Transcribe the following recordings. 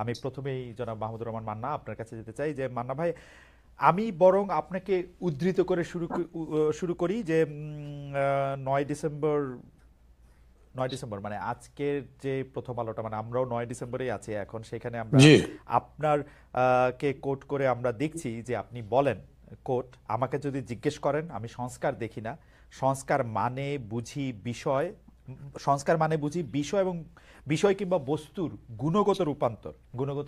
আমি প্রথমেই জনাব মাহমুদুর রহমান মান্না আপনার কাছে যেতে চাই যে মান্না ভাই, আমি বরং আপনাকে উদ্ধৃত করে শুরু করি যে ৯ ডিসেম্বর, ৯ ডিসেম্বর মানে আজকের যে প্রথম আলোটা, মানে আমরাও ৯ ডিসেম্বরেই আছি এখন, সেখানে আমরা জি। আপনার কে কোট করে আমরা দেখছি যে আপনি বলেন, কোট, আমাকে যদি জিজ্ঞেস করেন আমি সংস্কার দেখি না, সংস্কার মানে বুঝি বিষয়, সংস্কার মানে বুঝি বিষয় এবং বিষয় কিংবা বস্তুর গুণগত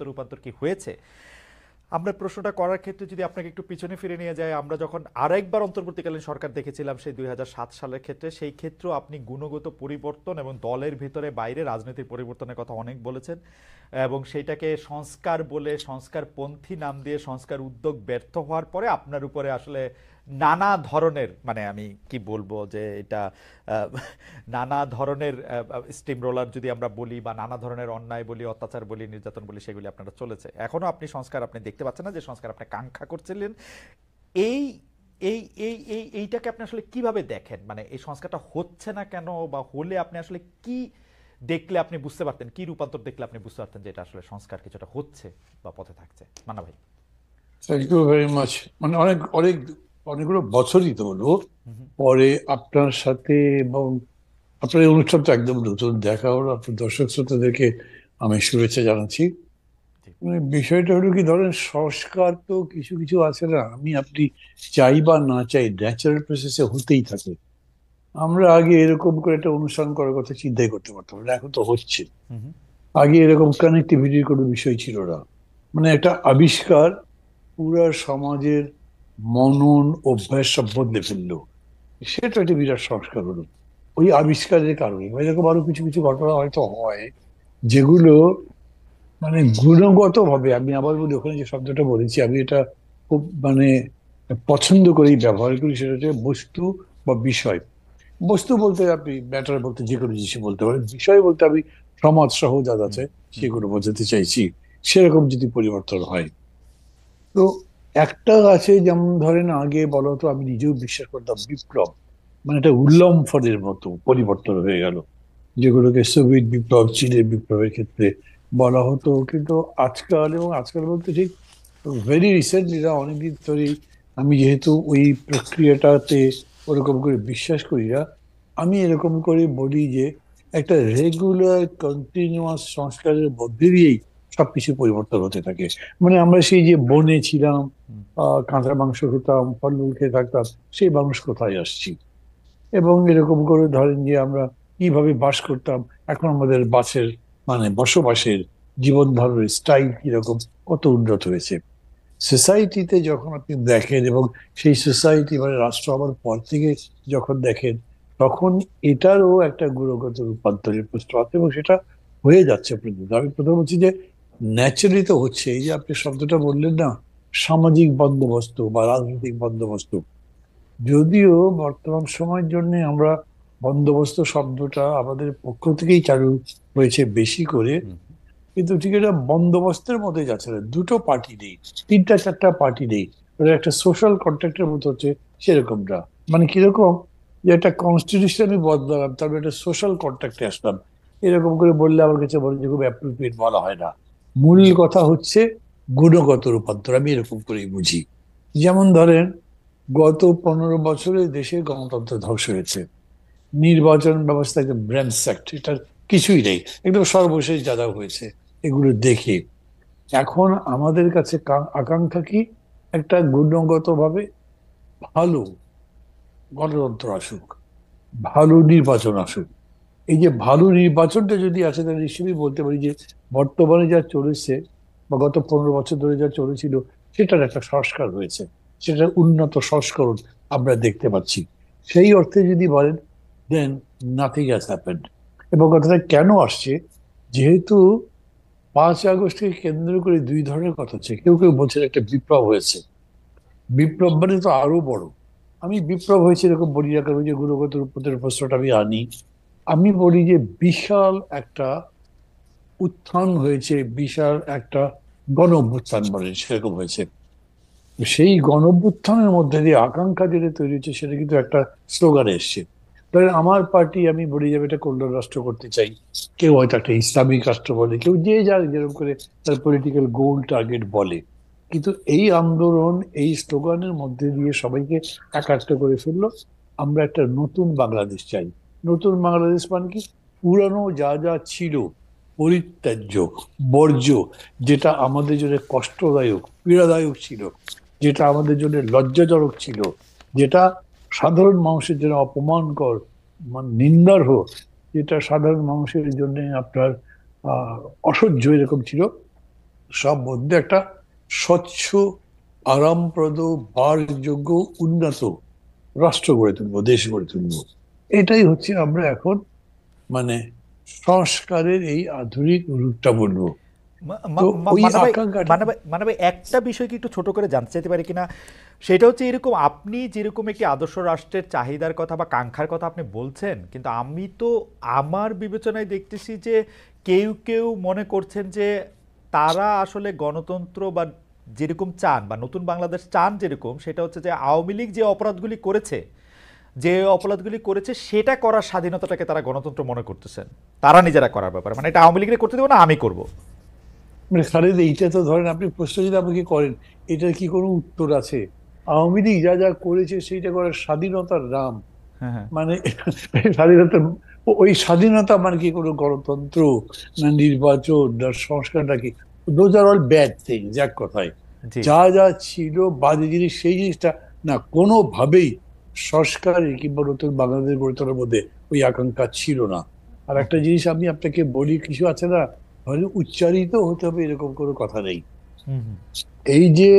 রূপান্তর কি হয়েছে। আমরা প্রশ্নটা করার ক্ষেত্রে যদি আপনাকে একটু পিছনে ফিরে নিয়ে যায়, আমরা যখন আরেকবার অন্তর্বর্তীকালীন সরকার দেখেছিলাম সেই ২০০৭ সালের ক্ষেত্রে, সেই ক্ষেত্রেও আপনি গুণগত পরিবর্তন এবং দলের ভিতরে বাইরে রাজনীতির পরিবর্তনের কথা অনেক বলেছেন, এবং সেইটাকে সংস্কার বলে সংস্কারপন্থী নাম দিয়ে সংস্কার উদ্যোগ ব্যর্থ হওয়ার পরে আপনার উপরে আসলে নানা ধরনের, মানে আমি কি বলবো যে এটা নানা ধরনের স্টিম রোলার যদি আমরা বলি, বা নানা ধরনের অন্যায় বলি, অত্যাচার বলি, নির্যাতন বলি, সেগুলি আপনারা চলেছে। এখনো আপনি সংস্কার আপনি দেখতে পাচ্ছেন না, যে সংস্কার আপনি কাঙ্ক্ষা করছিলেন। এই এইটাকে আপনি আসলে কিভাবে দেখেন? মানে এই সংস্কারটা হচ্ছে না কেন, বা হলে আপনি আসলে কি দেখলে আপনি বুঝতে পারতেন, কি রূপান্তর দেখলে আপনি বুঝতে পারতেন যে এটা আসলে সংস্কার কিছুটা হচ্ছে বা পথে থাকছে? মান্না ভাই। Thank you very much. মানে অনেক অনেক অনেকগুলো বছরই তো বলবো হুম, হুম। পরে আপনার সাথে, এবং আপনার এই অনুষ্ঠানটা একদম নতুন দেখা হলো। আপনার দর্শক শ্রোতাদেরকে আমি শুভেচ্ছা জানাচ্ছি। জি। মানে বিষয়টা হলো কি, ধরেন সংস্কার তো কিছু কিছু আছে না, আপনি চাই বা না চাই ন্যাচারাল প্রসেসে হতেই থাকে। আমরা আগে এরকম করে একটা অনুষ্ঠান করার কথা চিন্তাই করতে পারতাম না, এখন তো হচ্ছে। হুম, হুম। আগে এরকম কানেক্টিভিটির কোনো বিষয় ছিল না। মানে একটা আবিষ্কার পুরা সমাজের মনন অভ্যাস সব বদলে ফেললো, সেটা একটা বিরাট সংস্কার হলো ওই আবিষ্কারের কারণে। বা এরকম আরো কিছু কিছু ঘটনা হয়তো হয় যেগুলো মানে গুণগত ভাবে, আমি আবার বলি, ওখানে যে শব্দটা বলেছি আমি এটা খুব মানে পছন্দ করেই ব্যবহার করি, সেটা হচ্ছে বস্তু বা বিষয়। বস্তু বলতে আপনি ম্যাটার বলতে যে কোনো জিনিস বলতে পারেন, বিষয় বলতে আমি সমাজ সহ যা হুম, আছে হুম, হুম। সেগুলো বোঝাতে চাইছি। সেরকম যদি পরিবর্তন হয়, তো একটা আছে, যেমন ধরেন আগে বলা হতো, আমি নিজেও বিশ্বাস করতাম, বিপ্লব মানে একটা উল্লম্ফনের মতো পরিবর্তন হয়ে গেল, যেগুলোকে সোভিয়েত বিপ্লব, চীনের বিপ্লবের ক্ষেত্রে বলা হতো। কিন্তু আজকাল, এবং আজকাল বলতে ঠিক ভেরি রিসেন্টলি না, অনেকদিন ধরেই আমি যেহেতু ওই প্রক্রিয়াটাতে ওরকম করে বিশ্বাস করি না, আমি এরকম করে বলি যে একটা রেগুলার কন্টিনিউয়াস সংস্কারের মধ্যে দিয়েই সবকিছু পরিবর্তন হতে থাকে। মানে আমরা সেই যে বনে ছিলাম, কাঁচা মাংস খেতাম, ফলমূল খেয়ে থাকতাম, সেই মানুষ কোথায় আসছি? এবং এরকম করে ধরেন যে আমরা কিভাবে বাস করতাম, এখন আমাদের বাসের মানে বসবাসের জীবন ধারণের স্টাইল কিরকম, কত উন্নত হয়েছে সোসাইটিতে যখন আপনি দেখেন। এবং সেই সোসাইটি মানে রাষ্ট্র হওয়ার পর থেকে যখন দেখেন, তখন এটারও একটা গুণগত রূপান্তরের প্রশ্ন আছে, এবং সেটা হয়ে যাচ্ছে প্রতিদিন। আমি প্রথম বলছি যে ন্যাচারালি তো হচ্ছে। এই যে আপনি শব্দটা বললেন না, সামাজিক বন্দোবস্ত বা রাজনৈতিক বন্দোবস্ত, যদিও বর্তমান সময়ের জন্য আমরা বন্দোবস্ত শব্দটা আমাদের পক্ষ থেকেই চালু হয়েছে বেশি করে, হুম, কিন্তু ঠিক এটা বন্দোবস্তের মধ্যে যাচ্ছে না। দুটো পার্টি নেই, তিনটা চারটা পার্টি নেই, ওটা একটা সোশ্যাল কন্ট্রাক্টের মতো হচ্ছে সেরকমটা। মানে কিরকম, যে একটা কনস্টিটিউশন আমি বদলালাম, তারপরে একটা সোশ্যাল কন্ট্রাক্টে আসলাম, এরকম করে বললে আমার কাছে বলে যে খুব অ্যাপ্রোপ্রিয়েট বলা হয় না। মূল হুম, কথা হচ্ছে গুণগত রূপান্তর, আমি এরকম করেই বুঝি। যেমন ধরেন, গত 15 বছরে দেশের গণতন্ত্র ধ্বংস হয়েছে, নির্বাচন ব্যবস্থা একদম র্যানস্যাক্ট, এটার কিছুই নেই, একদম সর্বশেষ যা যা হয়েছে এগুলো দেখে এখন আমাদের কাছে আকাঙ্ক্ষা কি, একটা গুণগত ভাবে ভালো গণতন্ত্র আসুক, ভালো নির্বাচন আসুক। এই যে ভালো নির্বাচনটা যদি আসে, তাহলে নিশ্চয়ই বলতে পারি যে বর্তমানে যা চলেছে বা গত 15 বছর ধরে যা চলেছিল, সেটার একটা সংস্কার হয়েছে, সেটার উন্নত সংস্করণ আমরা দেখতে পাচ্ছি। সেই অর্থে যদি বলেন, দেন নাথিং হ্যাজ হ্যাপেন্ড। এবং কথাটা কেন আসছে, যেহেতু 5ই আগস্টকে কেন্দ্র করে দুই ধরনের কথা হচ্ছে। কেউ কেউ বলছেন একটা বিপ্লব হয়েছে, বিপ্লব মানে তো আরো বড়। আমি বিপ্লব হয়েছে এরকম বলি না, কারণ ওই যে গুণগত রূপান্তরের প্রশ্নটা আমি আনি, আমি বলি যে বিশাল একটা উত্থান হয়েছে, বিশাল একটা গণ অভ্যুত্থান বলে সেরকম হয়েছে। তো সেই গণ অভ্যুত্থানের মধ্যে দিয়ে আকাঙ্ক্ষা যেটা তৈরি হচ্ছে, সেটা কিন্তু একটা স্লোগানে এসছে। ধরেন আমার পার্টি, আমি বলি যে আমি একটা কল্যাণ রাষ্ট্র করতে চাই, কেউ হয়তো একটা ইসলামিক রাষ্ট্র বলে, কেউ যে যার যেরকম করে তার পলিটিক্যাল গোল টার্গেট বলে। কিন্তু এই আন্দোলন, এই স্লোগানের মধ্যে দিয়ে সবাইকে একাত্ম করে ফেললো, আমরা একটা নতুন বাংলাদেশ চাই। নতুন বাংলাদেশ মানে কি? পুরানো যা যা ছিল, পরিত্যাজ্য, বর্জ্য, যেটা আমাদের জন্য কষ্টদায়ক, পীড়াদায়ক ছিল, যেটা আমাদের জন্য লজ্জাজনক ছিল, যেটা সাধারণ মানুষের জন্য অপমানকর, মানে নিন্দার হোক, যেটা সাধারণ মানুষের জন্য আপনার অসহ্য এরকম ছিল, সব মধ্যে একটা স্বচ্ছ, আরামপ্রদ, বাসযোগ্য, উন্নত রাষ্ট্র গড়ে তুলবো, দেশ গড়ে তুলবো। এটাই হচ্ছে আমরা এখন মানে সংস্কারের এই আধুনিক রূপটা বলবো। তো ওই মান্না ভাই, আকাঙ্ক্ষাটা। মান্না ভাই, একটা বিষয় কি একটু ছোট করে জানতে চাইতে পারি কিনা? সেটা হচ্ছে এরকম, আপনি যেরকম একটি আদর্শ রাষ্ট্রের চাহিদার কথা বা কাঙ্ক্ষার কথা আপনি বলছেন, কিন্তু আমি তো আমার বিবেচনায় দেখতেছি যে কেউ কেউ মনে করছেন যে তারা আসলে গণতন্ত্র বা যেরকম চান বা নতুন বাংলাদেশ চান যেরকম, সেটা হচ্ছে যে আওয়ামী লীগ যে অপরাধগুলি করেছে, সেটা করার স্বাধীনতাটাকে তারা গণতন্ত্র মনে করতেছেন, তারা নিজেরা করার ব্যাপারে, মানে এটা আওয়ামী লীগের করতে দেবো না, আমি করব। মানে খালেদ, এইটা তো ধরেন আপনি প্রশ্ন যদি আমাকে করেন, এটার কি কোনো উত্তর আছে? আওয়ামী লীগ যা যা করেছে সেইটা করার স্বাধীনতার নাম, হ্যাঁ, হ্যাঁ। মানে স্বাধীনতা, ওই স্বাধীনতা মানে কি কোনো গণতন্ত্র, না নির্বাচন, না সংস্কার নাকি? Those are all bad things এক কথায়। জি। যা যা ছিল বাজে জিনিস, সেই জিনিসটা না কোনোভাবেই সংস্কারের কিংবা নতুন বাংলাদেশ গড়ে তোলার মধ্যে ওই আকাঙ্ক্ষা ছিল না। আর একটা ওকে। জিনিস আমি আপনাকে বলি, কিছু আছে না, হয়তো উচ্চারিত হতে হবে এরকম কোনো কথা নেই। হুম, হুম, এই যে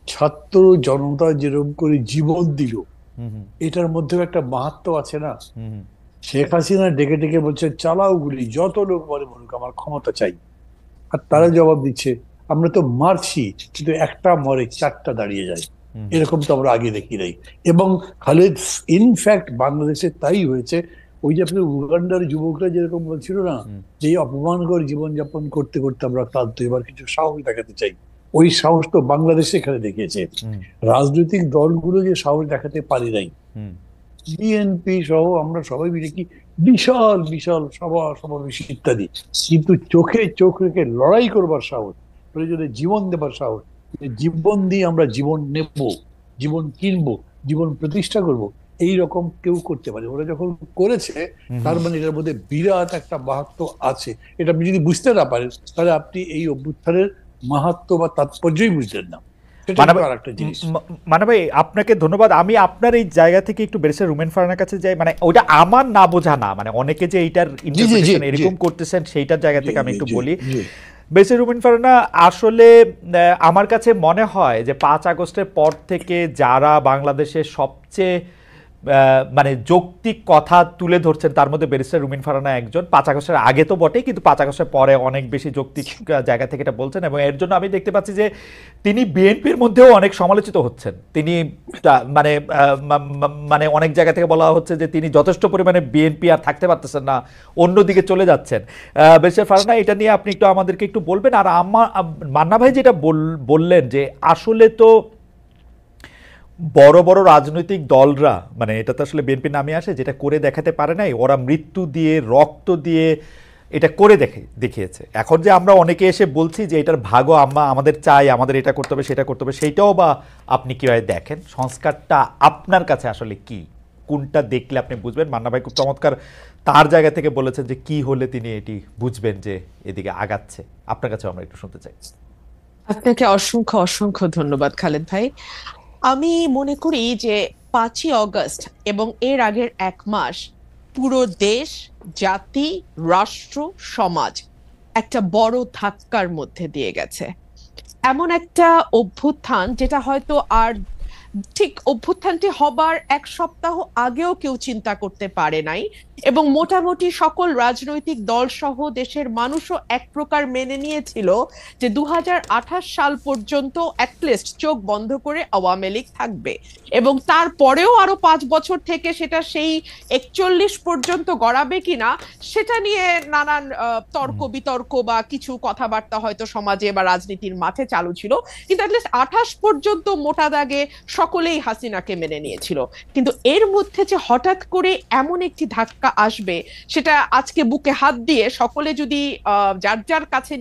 ছাত্র জনতা যেরকম করে জীবন দিল, হুম, হুম, এটার মধ্যেও একটা মাহাত্ম্য আছে না? হুম, হুম, শেখ হাসিনা ডেকে ডেকে বলছে চালাও গুলি, যত লোক মরে মরুক, আমার ক্ষমতা চাই। আর হুম, তারা জবাব দিচ্ছে আমরা তো মারছি, কিন্তু একটা মরে চারটা দাঁড়িয়ে যায়। হুম, এরকম তো আমরা আগে দেখি নাই। এবং খালেদ, ইনফ্যাক্ট বাংলাদেশে তাই হয়েছে। ওই যে আপনার উগান্ডার যুবকরা যেরকম বলছিল না, হুম, যে এই অপমানকর জীবনযাপন করতে করতে আমরা ক্লান্ত, এবার কিছু সাহস দেখাতে চাই। ওই সাহস তো বাংলাদেশে এখানে দেখিয়েছে। হুম, রাজনৈতিক দলগুলো যে সাহস দেখাতে পারে নাই, হুম, বিএনপি সহ আমরা সবাই মিলে কি বিশাল বিশাল সভা সমাবেশ ইত্যাদি, কিন্তু চোখে চোখ রেখে লড়াই করবার সাহস, প্রয়োজনে জীবন দেবার সাহস, যে জীবন দিয়ে আমরা জীবন নেব, জীবন কিনবো, জীবন প্রতিষ্ঠা করব, এই রকম কেউ করতে পারে? ওরা যখন করেছে, হুম, তার হুম। মানে এটার মধ্যে বিরাট একটা মাহাত্ম্য আছে। এটা আপনি যদি বুঝতে না পারেন, তাহলে আপনি এই অভ্যুত্থানের মাহাত্ম্য বা তাৎপর্যই বুঝলেন না। সেটা মানব কিন্তু আর একটা জিনিস। মানব ভাই, আপনাকে ধন্যবাদ। আমি আপনার এই জায়গা থেকে একটু ব্যারিস্টার রুমেন ফারহানার কাছে যাই, মানে ওইটা আমার না বোঝা না, মানে অনেকে যে এইটার জি জি জি ইন্টারপ্রিটেশন জি এরকম করতেছেন সেইটার জায়গা জি থেকে আমি জি একটু জি বলি। জি ব্যারিস্টার রুমেন ফারহানা, আসলে আমার কাছে মনে হয় যে 5 আগস্টের পর থেকে যারা বাংলাদেশের সবচেয়ে মানে যৌক্তিক কথা তুলে ধরছেন, তার মধ্যে ব্যারিস্টার রুমিন ফারহানা একজন। 5 আগস্টের আগে তো বটেই, কিন্তু 5 আগস্টের পরে অনেক বেশি যৌক্তিক জায়গা থেকে এটা বলছেন, এবং এর জন্য আমি দেখতে পাচ্ছি যে তিনি বিএনপির মধ্যেও অনেক সমালোচিত হচ্ছেন। তিনি মানে মানে অনেক জায়গা থেকে বলা হচ্ছে যে তিনি যথেষ্ট পরিমাণে বিএনপি আর থাকতে পারতেছেন না, অন্যদিকে চলে যাচ্ছেন। ব্যারিস্টার ফারহানা, এটা নিয়ে আপনি একটু আমাদেরকে একটু বলবেন। আর আমার মান্না ভাই যেটা বললেন যে আসলে তো বড় বড় রাজনৈতিক দলরা, মানে এটা তো আসলে বিএনপির নামে আসে, যেটা করে দেখাতে পারে নাই, ওরা মৃত্যু দিয়ে রক্ত দিয়ে এটা করে দেখিয়েছে। এখন যে আমরা অনেকে এসে বলছি যে এটার ভাগও আমাদের চাই, আমাদের এটা করতে হবে সেটা করতে হবে, সেইটাও বা আপনি কিভাবে দেখেন? সংস্কারটা আপনার কাছে আসলে কি, কোনটা দেখলে আপনি বুঝবেন? মান্না ভাই খুব চমৎকার তার জায়গা থেকে বলেছেন যে কি হলে তিনি এটি বুঝবেন যে এদিকে আগাচ্ছে। আপনার কাছে আমরা একটু শুনতে চাই। আপনাকে অসংখ্য অসংখ্য ধন্যবাদ খালেদ ভাই। আমি মনে করি যে 5ই অগস্ট এবং এর আগের 1 মাস পুরো দেশ, জাতি, রাষ্ট্র, সমাজ একটা বড় ধাক্কার মধ্যে দিয়ে গেছে। এমন একটা অভ্যুত্থান যেটা হয়তো আর ঠিক অভ্যুত্থানটি হবার 1 সপ্তাহ আগেও কেউ চিন্তা করতে পারে নাই, এবং মোটামুটি সকল রাজনৈতিক দল সহ দেশের মানুষও এক প্রকার মেনে নিয়েছিল যে 2028 সাল পর্যন্ত অ্যাটলিস্ট চোখ বন্ধ করে আওয়ামী লীগ থাকবে, এবং তারপরেও আরো 5 বছর থেকে সেটা সেই 41 পর্যন্ত গড়াবে কিনা সেটা নিয়ে নানান তর্ক বিতর্ক বা কিছু কথাবার্তা হয়তো সমাজে বা রাজনীতির মাঠে চালু ছিল। কিন্তু অ্যাটলিস্ট 28 পর্যন্ত মোটা দাগে সকলেই হাসিনাকে মেনে নিয়েছিল, কিন্তু এর মধ্যে যে হঠাৎ করে এমন একটি ধাক্কা আসবে, সেটা আজকে বুকে হাত দিয়ে সকলে যদি যার যার কাছে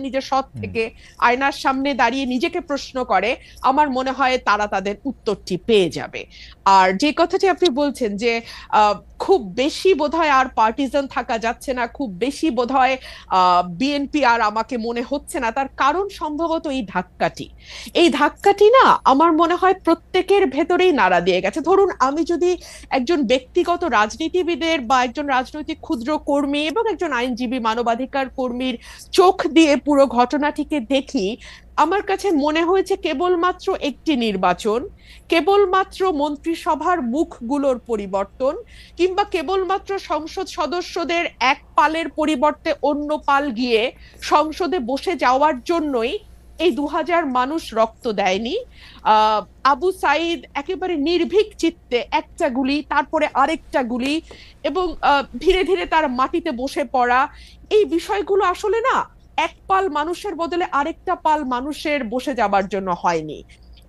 নিজের সৎ থেকে আয়নার সামনে দাঁড়িয়ে নিজেকে প্রশ্ন করে, আমার মনে হয় তারা তাদের উত্তরটি পেয়ে যাবে। আর যে কথাটি আপনি বলছেন যে খুব বেশি বোধহয় আর পার্টিজান থাকা যাচ্ছে না, খুব বেশি বোধহয় বিএনপি আর আমাকে মনে হচ্ছে না, তার কারণ সম্ভবত এই ধাক্কাটি না আমার মনে হয় প্রত্যেকের ভেতরেই নাড়া দিয়ে গেছে। ধরুন আমি যদি একজন ব্যক্তিগত রাজনীতিবিদের বা একজন রাজনৈতিক ক্ষুদ্র কর্মী এবং একজন আইনজীবী মানবাধিকার কর্মীর চোখ দিয়ে পুরো ঘটনাটিকে দেখি, আমার কাছে মনে হয়েছে কেবলমাত্র একটি নির্বাচন, কেবলমাত্র মন্ত্রিসভার মুখগুলোর পরিবর্তন, কিংবা কেবলমাত্র সংসদ সদস্যদের এক পালের পরিবর্তে অন্য পাল গিয়ে সংসদে বসে যাওয়ার জন্যই এই 2000 মানুষ রক্ত দেয়নি। আবু সাইদ একেবারে নির্ভীক চিত্তে একটা গুলি, তারপরে আরেকটা গুলি, এবং ধীরে ধীরে তার মাটিতে বসে পড়া, এই বিষয়গুলো আসলে না এক পাল মানুষের বদলে আরেকটা পাল মানুষের বসে যাবার জন্য হয়নি।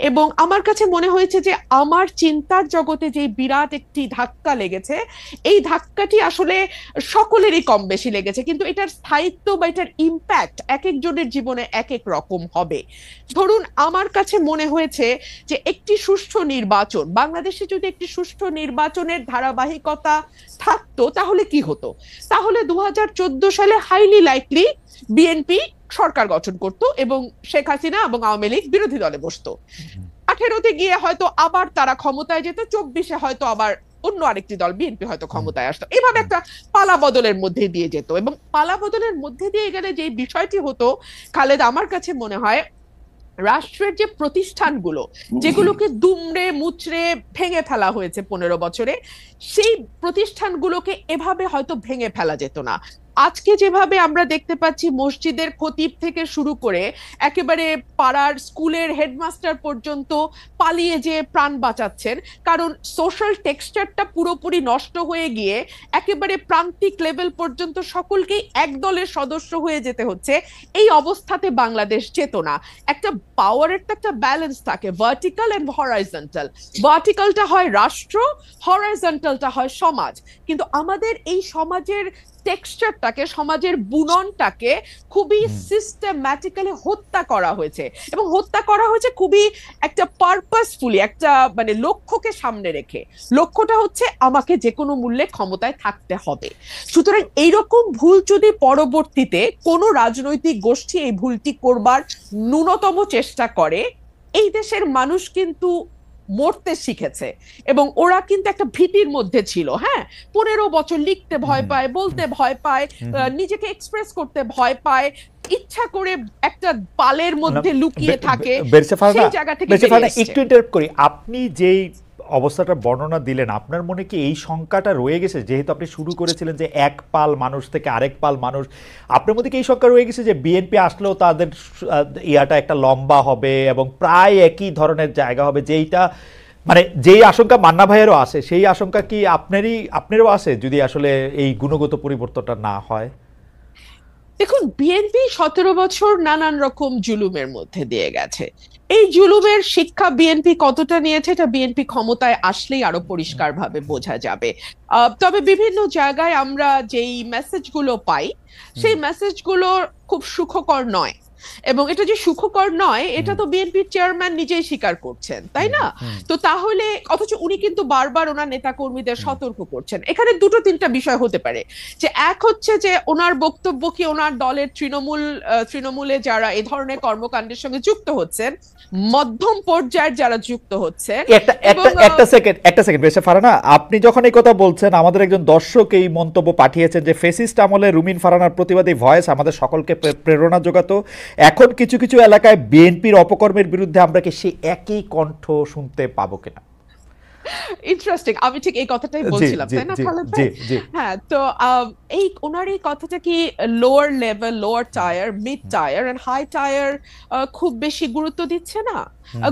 এবং আমার কাছে মনে হয়েছে যে আমার চিন্তার জগতে যে বিরাট একটি ধাক্কা লেগেছে, এই ধাক্কাটি আসলে সকলেরই কম বেশি লেগেছে, কিন্তু এটার স্থায়িত্ব বা এটার ইম্প্যাক্ট এক একজনের জীবনে এক এক রকম হবে। ধরুন আমার কাছে মনে হয়েছে যে একটি সুষ্ঠু নির্বাচন, বাংলাদেশে যদি একটি সুষ্ঠু নির্বাচনের ধারাবাহিকতা থাকতো তাহলে কি হতো? তাহলে 2014 সালে হাইলি লাইকলি বিএনপি সরকার গঠন করত এবং শেখ হাসিনা এবং আওয়ামী লীগ বিরোধী দলে বসতো। 18তে গিয়ে হয়তো আবার তারা ক্ষমতায় যেত, 24-এ হয়তো আবার অন্য আরেকটি দল বিএনপি হয়তো ক্ষমতায় আসতো, এভাবে একটা পালা বদলের মধ্যে দিয়ে যেত। এবং পালা বদলের মধ্যে দিয়ে গেলে যে বিষয়টি হতো খালেদ, আমার কাছে মনে হয় রাষ্ট্রের যে প্রতিষ্ঠানগুলো যেগুলোকে দুমড়ে মুচড়ে ভেঙে ফেলা হয়েছে 15 বছরে, সেই প্রতিষ্ঠানগুলোকে এভাবে হয়তো ভেঙে ফেলা যেত না। আজকে যেভাবে আমরা দেখতে পাচ্ছি মসজিদের খতিব থেকে শুরু করে একেবারে পাড়ার স্কুলের হেডমাস্টার পর্যন্ত পালিয়ে যে প্রাণ বাঁচাচ্ছেন, কারণ সোশ্যাল টেক্সচারটা পুরোপুরি নষ্ট হয়ে গিয়ে একেবারে প্রান্তিক লেভেল পর্যন্ত সকলকেই এক দলের সদস্য হয়ে যেতে হচ্ছে, এই অবস্থাতে বাংলাদেশ যেত না। একটা পাওয়ারের তো একটা ব্যালেন্স থাকে, ভার্টিক্যাল এন্ড হরাইজন্টাল। ভার্টিক্যালটা হয় রাষ্ট্র, হরাইজন্টালটা হয় সমাজ, কিন্তু আমাদের এই সমাজের টেক্সচারটাকে, সমাজের বুননটাকে খুবই সিস্টেম্যাটিক্যালি হত্যা করা হয়েছে, এবং হত্যা করা হয়েছে খুবই একটা পারপাসফুলি, একটা মানে লক্ষ্যকে সামনে রেখে। লক্ষ্যটা হচ্ছে আমাকে যে কোনো মূল্যে ক্ষমতায় থাকতে হবে। সুতরাং এইরকম ভুল যদি পরবর্তীতে কোনো রাজনৈতিক গোষ্ঠী এই ভুলটি করবার ন্যূনতম চেষ্টা করে, এই দেশের মানুষ কিন্তু মরতে শিখেছে, এবং ওরা কিন্তু একটা ভীতির মধ্যে ছিল। হ্যাঁ, 15 বছর লিখতে ভয় পায়, বলতে ভয় পায়, নিজেকে এক্সপ্রেস করতে ভয় পায়, ইচ্ছা করে একটা পালের মধ্যে লুকিয়ে থাকে, সেই জায়গা থেকে একটু ইন্টারাপ্ট করি। আপনি যেই অবস্থাটা বর্ণনা দিলেন, আপনার মনে কি এই শঙ্কাটা রয়ে গেছে, যেহেতু আপনি শুরু করেছিলেন যে এক পাল মানুষ থেকে আরেক পাল মানুষ, আপনার মধ্যে কি এই শঙ্কা রয়ে গেছে যে বিএনপি আসলেও তাদের ইয়াটা একটা লম্বা হবে এবং প্রায় একই ধরনের জায়গা হবে, যেইটা মানে যেই আশঙ্কা মান্না ভাইয়েরও আসে, সেই আশঙ্কা কি আপনারও আসে যদি আসলে এই গুণগত পরিবর্তনটা না হয়? দেখুন, বিএনপি 17 বছর নানান রকম জুলুমের মধ্যে দিয়ে গেছে। এই জুলুমের শিক্ষা বিএনপি কতটা নিয়েছে এটা বিএনপি ক্ষমতায় আসলেই আরো পরিষ্কারভাবে বোঝা যাবে। তবে বিভিন্ন জায়গায় আমরা যেই মেসেজগুলো পাই, সেই মেসেজগুলো খুব সুখকর নয়, এবং এটা যে সুখকর নয় এটা তো বিএনপির চেয়ারম্যান নিজেই স্বীকার করছেন, তাই না? তো তাহলে অথচ উনি কিন্তু বারবার ওনার নেতাকর্মীদের সতর্ক করছেন। এখানে দুটো তিনটা বিষয় হতে পারে, যে এক হচ্ছে যে ওনার বক্তব্য কি ওনার দলের তৃণমূলে যারা এই ধরনের কর্মকাণ্ডের সঙ্গে যুক্ত হচ্ছেন, মধ্যম পর্যায়ের যারা যুক্ত হচ্ছে। একটা সেকেন্ড বেশি ফারানা, আপনি যখন এই কথা বলছেন, আমাদের একজন দর্শক এই মন্তব্য পাঠিয়েছেন যে ফেসিস্ট আমলে রুমিন ফারানার প্রতিবাদী ভয়েস আমাদের সকলকে প্রেরণা যোগাতো, এখন কিছু কিছু এলাকায় বিএনপির অপকর্মের বিরুদ্ধে আমরা কি সেই একই কণ্ঠ শুনতে পাবো কিনা? ইন্টারেস্টিং, আমি ঠিক এই কথাটাই বলছিলাম, তাই না খালেদ ভাই? হ্যাঁ, তো এই ওনার এই কথাটা কি lower level, lower tier, mid tier and high tier খুব বেশি গুরুত্ব দিচ্ছে না?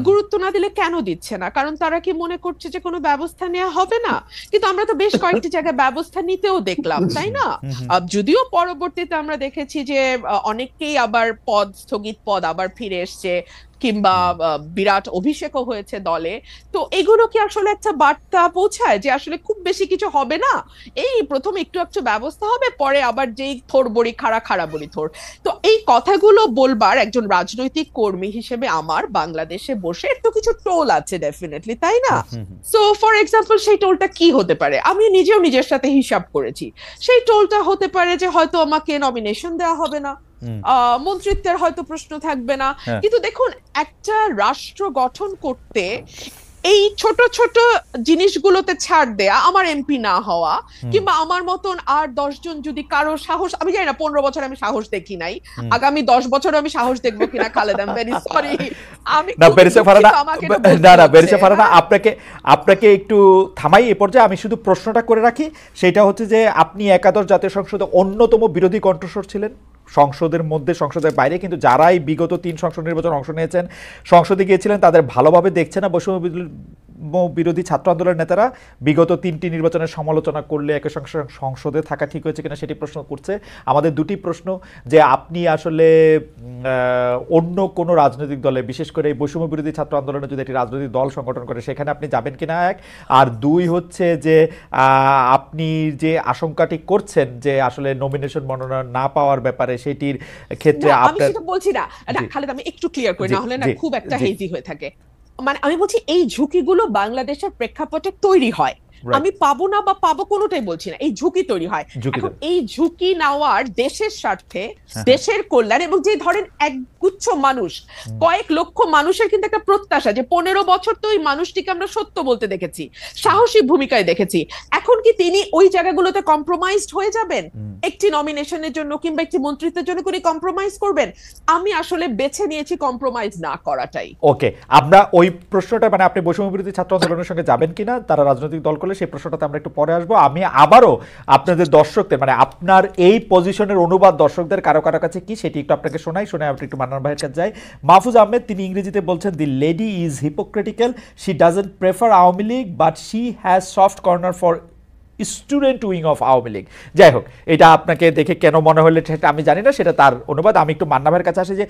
গুরুত্ব না দিলে কেন দিচ্ছে না? কারণ তারা কি মনে করছে যে কোনো ব্যবস্থা নেওয়া হবে না? কিন্তু আমরা তো বেশ কয়েকটি জায়গায় ব্যবস্থা নিতেও দেখলাম, তাই না? যদিও পরবর্তীতে আমরা দেখেছি যে অনেককেই আবার স্থগিত পদ আবার ফিরে এসছে, কিংবা বিরাট অভিষেকও হয়েছে দলে। তো এগুলো কি আসলে একটা বার্তা পৌঁছায় যে আসলে খুব বেশি কিছু হবে না, এই প্রথম একটু একটু ব্যবস্থা হবে, পরে আবার যেই থোর বড়ি খাড়া খাড়া বড়ি থোর? তো এই কথাগুলো বলবার একজন রাজনৈতিক কর্মী হিসেবে আমার বাংলাদেশে বসে একটু কিছু টোল আছে ডেফিনেটলি, তাই না? সো ফর এক্সাম্পল, সেই টোলটা কি হতে পারে? আমি নিজেও নিজের সাথে হিসাব করেছি। সেই টোলটা হতে পারে যে হয়তো আমাকে নমিনেশন দেওয়া হবে না, মন্ত্রিত্বের হয়তো প্রশ্ন থাকবে না। কিন্তু দেখুন, একটা রাষ্ট্র গঠন করতে এই ছোট ছোট জিনিসগুলোতে ছাড় দেয়া, আমার এমপি না হওয়া, কিংবা আমার মতন আর 10 জন যদি কারো সাহস, আমি জানি না 15 বছর আমি সাহস দেখি নাই, আগামী 10 বছর আমি সাহস দেখবো কিনা, Khaled, I am very sorry. আমি না বেরিসা ফারানা, আমাকে না বেরিসা ফারানা, আপনাকে একটু থামাই এ পর্যায়ে। আমি শুধু প্রশ্নটা করে রাখি, সেটা হচ্ছে যে আপনি একাদশ জাতীয় সংসদে অন্যতম বিরোধী কণ্ঠস্বর ছিলেন, সংসদের মধ্যে সংসদের বাইরে, কিন্তু যারাই বিগত 3 সংসদ নির্বাচন অংশ নিয়েছেন, সংসদে গিয়েছিলেন, তাদের ভালোভাবে দেখছে না বৈষম্য বিরোধী ছাত্র আন্দোলনের নেতারা বিগত 3টি নির্বাচনের সমালোচনা করলে একই সঙ্গে সংসদে থাকা ঠিক হয়েছে কিনা সেটি প্রশ্ন করছে। আমাদের দুটি প্রশ্ন, যে আপনি আসলে অন্য কোনো রাজনৈতিক দলে, বিশেষ করে এই বৈষম্য বিরোধী ছাত্র আন্দোলনে যদি একটি রাজনৈতিক দল সংগঠন করে, সেখানে আপনি যাবেন কিনা, এক। আর দুই হচ্ছে যে আপনি যে আশঙ্কাটি করছেন যে আসলে নমিনেশন মনোনয়ন না পাওয়ার ব্যাপারে, সেটির ক্ষেত্রে আমি সেটা বলছি না। খালেদ, আমি একটু ক্লিয়ার করি, না হলে না খুব একটা হেজি হয়ে থাকে। মানে আমি বলছি, এই ঝুঁকিগুলো বাংলাদেশের প্রেক্ষাপটে তৈরি হয়। আমি পাবো না বা পাবো কোনোটাই বলছি না, এই ঝুঁকি তৈরি হয়। এখন এই ঝুঁকি নেওয়ার দেশের স্বার্থে, দেশের কল্যাণ, এবং যে ধরেন একগুচ্ছ মানুষ, কয়েক লক্ষ মানুষের কিন্তু একটা প্রত্যাশা যে 15 বছর তো ওই মানুষটিকে আমরা সত্য বলতে দেখেছি, সাহসী ভূমিকায় দেখেছি, এখন কি তিনি ওই জায়গাগুলোতে কম্প্রোমাইজড হয়ে যাবেন? একটি নমিনেশনের জন্য কিংবা একটি মন্ত্রিত্বের জন্য কোনো কম্প্রোমাইজ করবেন? আমি আসলে বেছে নিয়েছি কম্প্রোমাইজ না করাটাই। ওকে, আমরা ওই প্রশ্নটা, মানে আপনি বৈষম্য বিরোধী ছাত্র আন্দোলনের সঙ্গে যাবেন কিনা, তারা রাজনৈতিক দল করলে, সেই প্রশ্নটাতে আমরা একটু পরে আসবো। আমি আবারও আপনাদের দর্শকদের, মানে আপনার এই পজিশনের অনুবাদ দর্শকদের কারো কারো কাছে কি, সেটি একটু আপনাকে শোনাই, শুনে আপনি একটু মান্নান ভাইয়ের কাছে যাই। মাহফুজ আহমেদ, তিনি ইংরেজিতে বলছেন, the lady is hypocritical, she doesn't prefer Awami League but she has soft corner for student wing of Awami League. যাই হোক, এটা আপনাকে দেখে কেন মনে হলে সেটা আমি জানি না, সেটা তার অনুবাদ। আমি একটু মান্না ভাইয়ের কাছে আসি, যে